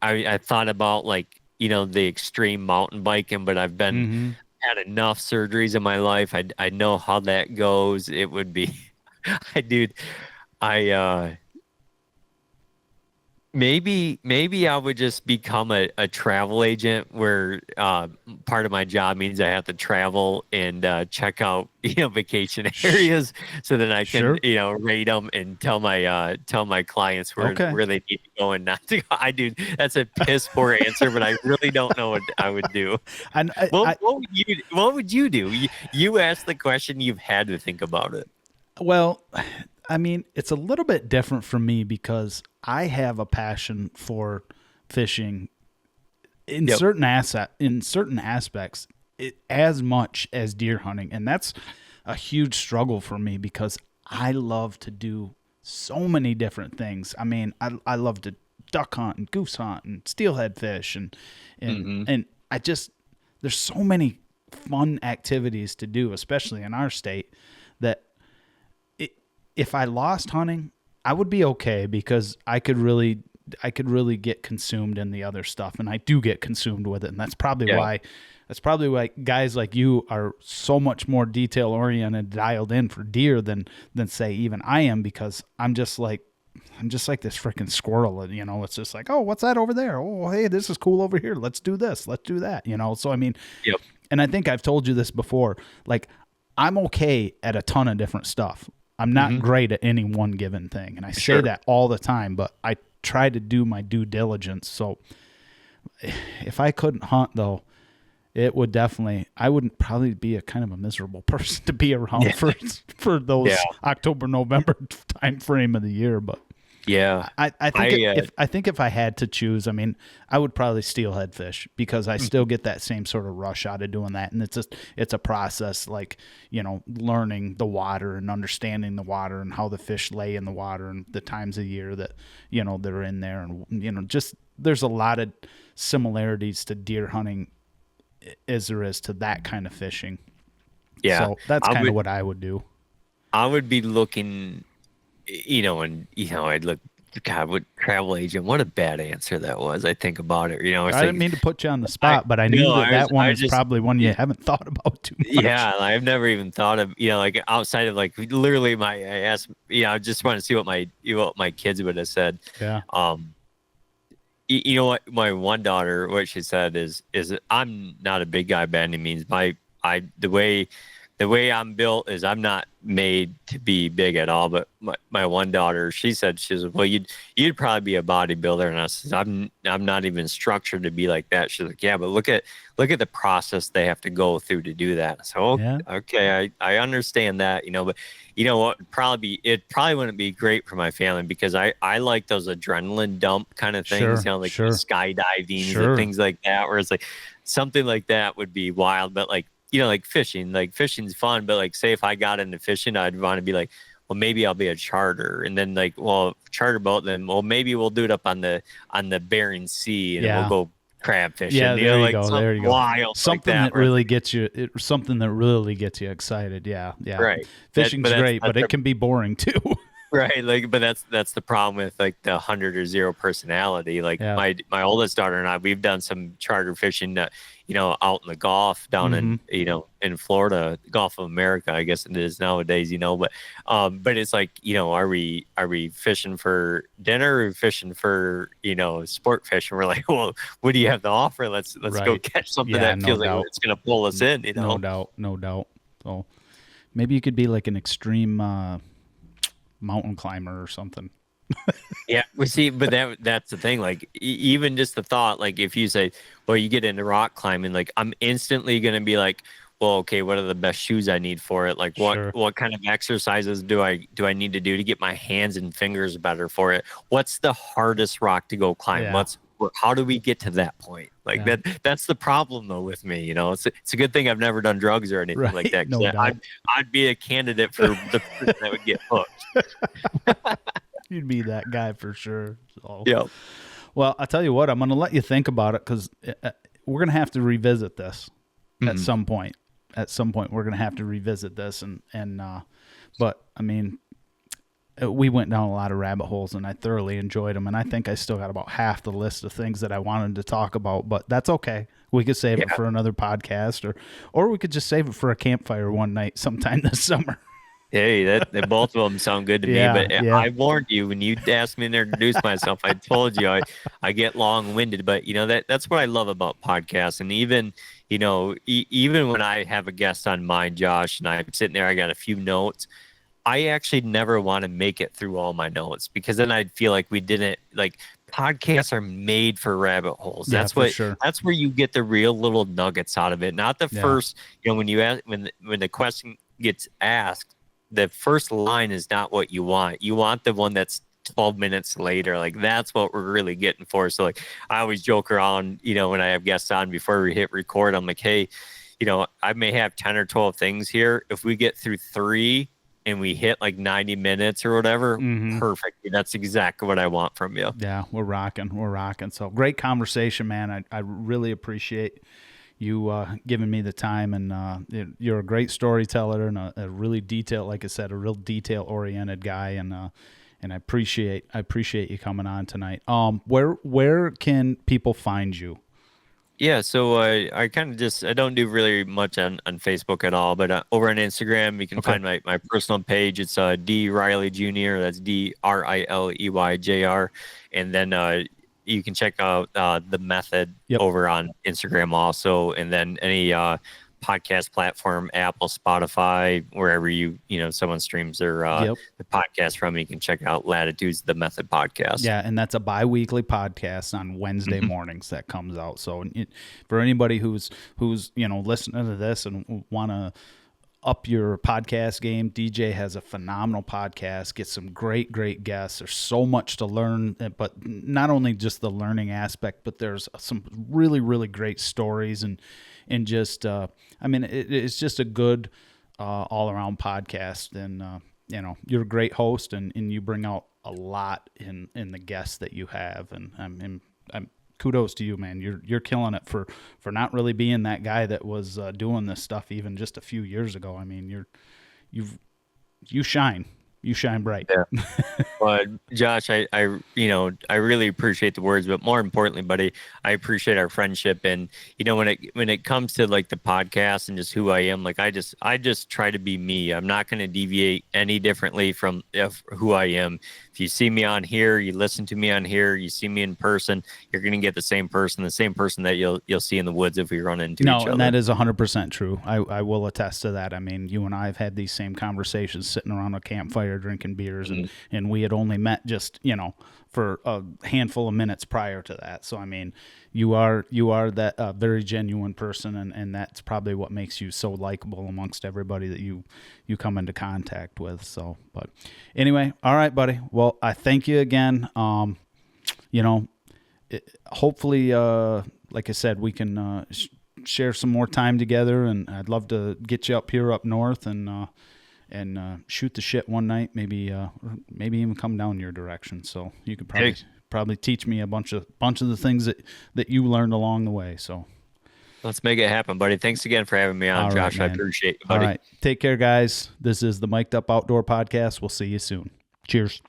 I thought about like, you know, the extreme mountain biking, but I've had enough surgeries in my life. I know how that goes. It would be, Maybe I would just become a travel agent where part of my job means I have to travel and check out, you know, vacation areas so that I can, you know, rate them and tell my clients where they need to go and not to go. That's a piss poor answer, but I really don't know what I would do. And what would you do? You asked the question, you've had to think about it. Well, I mean, it's a little bit different for me because I have a passion for fishing in certain aspects as much as deer hunting, and that's a huge struggle for me because I love to do so many different things. I mean, I love to duck hunt and goose hunt and steelhead fish and I just, there's so many fun activities to do, especially in our state, that if I lost hunting, I would be okay because I could really get consumed in the other stuff, and I do get consumed with it, and that's probably why guys like you are so much more detail oriented, dialed in for deer than say even I am, because I'm just like this freaking squirrel, and you know, it's just like, oh, what's that over there? Oh, hey, this is cool over here. Let's do this. Let's do that. You know, so I mean, and I think I've told you this before. Like, I'm okay at a ton of different stuff. I'm not great at any one given thing. And I say that all the time, but I try to do my due diligence. So if I couldn't hunt though, I wouldn't probably be a kind of a miserable person to be around for those October, November time frame of the year. But Yeah. I think I think if I had to choose, I mean, I would probably steelhead fish because I still get that same sort of rush out of doing that, and it's a process, like, you know, learning the water and understanding the water and how the fish lay in the water and the times of year that, you know, they're in there, and, you know, just there's a lot of similarities to deer hunting as there is to that kind of fishing. Yeah. So that's kind of what I would do. I would be looking, you know, and, you know, I'd look, God, what travel agent, what a bad answer that was. I think about it, you know, it's I like, didn't mean to put you on the spot, but I knew that one is probably one you haven't thought about too much. Yeah, I've never even thought of, you know, like outside of like literally I asked, you know, I just want to see what my kids would have said. Yeah. You know what, my one daughter, what she said is I'm not a big guy by any means. The way I'm built is I'm not made to be big at all. But my one daughter, she said, well, you'd probably be a bodybuilder. And I said, I'm not even structured to be like that. She's like, yeah, but look at the process they have to go through to do that. So, Yeah. okay, I understand that, you know, but you know what, it probably wouldn't be great for my family because I like those adrenaline dump kind of things, Sure, you know, like sure. skydiving Sure. and things like that, where it's like something like that would be wild. But like, you know, like fishing's fun, but like, say if I got into fishing, I'd want to be like, well, maybe I'll be a charter, and then like, well, charter boat, then well, maybe we'll do it up on the Bering Sea, and Yeah. we'll go crab fishing. Yeah, you there know, you like go. There you go. Wild Something like that really gets you. Something that really gets you excited. Yeah, yeah. Right. Fishing's great, but it can be boring too. Right, like, but that's the problem with like the 100 or 0 personality. Like Yeah. my oldest daughter and I, we've done some charter fishing, you know, out in the Gulf down in, you know, in Florida, Gulf of America, I guess it is nowadays, you know. But it's like, you know, are we fishing for dinner or fishing for, you know, sport fishing? We're like, well, what do you have to offer? Let's Right. go catch something Yeah, that no feels doubt. like it's gonna pull us in, you know. No doubt. So maybe you could be like an extreme mountain climber or something. Yeah, we see, but that's the thing. Like, even just the thought, like, if you say, well, you get into rock climbing, like, I'm instantly gonna be like, well, okay, what are the best shoes I need for it? Like, Sure. what kind of exercises do I need to do to get my hands and fingers better for it? What's the hardest rock to go climb? Yeah. How do we get to that point? Like Yeah. that's the problem though with me, you know. It's a good thing I've never done drugs or anything Right, like that. 'Cause no doubt. I'd be a candidate for the person that would get hooked. You'd be that guy for sure. So. Yeah. Well, I'll tell you what, I'm going to let you think about it because we're going to have to revisit this at some point. At some point, we're going to have to revisit this. But I mean, we went down a lot of rabbit holes and I thoroughly enjoyed them. And I think I still got about half the list of things that I wanted to talk about, but that's okay. We could save it for another podcast or we could just save it for a campfire one night sometime this summer. Hey, that both of them sound good to me. But I warned you when you asked me to introduce myself. I told you I get long-winded. But you know that's what I love about podcasts. And even you know even when I have a guest on mine, Josh, and I'm sitting there, I got a few notes. I actually never want to make it through all my notes because then I'd feel like we didn't like. Podcasts are made for rabbit holes. That's that's where you get the real little nuggets out of it. Not the first. You know when you ask when the question gets asked. The first line is not what you want. You want the one that's 12 minutes later. Like that's what we're really getting for. So like I always joke around, you know, when I have guests on before we hit record, I'm like, hey, you know, I may have 10 or 12 things here. If we get through 3 and we hit like 90 minutes or whatever, perfect. That's exactly what I want from you. Yeah, we're rocking. So great conversation, man. I really appreciate you giving me the time, and you're a great storyteller and a really detailed, like I said, a real detail-oriented guy, and I appreciate you coming on tonight. Where can people find you? Yeah, so I kind of just I don't do really much on Facebook at all, but over on Instagram you can find my personal page. It's D Riley Jr. That's DRILEYJR, and then you can check out the Method over on Instagram also, and then any podcast platform, Apple, Spotify, wherever you know someone streams their the podcast from, you can check out Latitude's The Method podcast. Yeah, and that's a bi-weekly podcast on Wednesday mornings that comes out. So for anybody who's you know listening to this and want to up your podcast game. DJ has a phenomenal podcast, gets some great guests. There's so much to learn, but not only just the learning aspect, but there's some really great stories and just, it's just a good all around podcast. And, you're a great host and you bring out a lot in the guests that you have. And I'm kudos to you, man. You're killing it for not really being that guy that was doing this stuff even just a few years ago. I mean, you shine bright. Yeah. But Josh, I really appreciate the words, but more importantly, buddy, I appreciate our friendship. And when it comes to like the podcast and just who I am, like I just try to be me. I'm not going to deviate any differently from who I am. If you see me on here, you listen to me on here, you see me in person, you're going to get the same person that you'll see in the woods if we run into each other. No, and that is 100% true. I will attest to that. I mean, you and I have had these same conversations sitting around a campfire drinking beers, and we had only met just for a handful of minutes prior to that. So I mean, you are that very genuine person, and that's probably what makes you so likable amongst everybody that you come into contact with. So, but anyway, all right, buddy. Well, I thank you again. Hopefully, like I said, we can share some more time together, and I'd love to get you up north and shoot the shit one night, maybe even come down your direction. So you could probably teach me a bunch of the things that you learned along the way. So let's make it happen, buddy. Thanks again for having me on, all Josh. Right, I appreciate it, buddy. All right. Take care, guys. This is the Mic'd Up Outdoor Podcast. We'll see you soon. Cheers.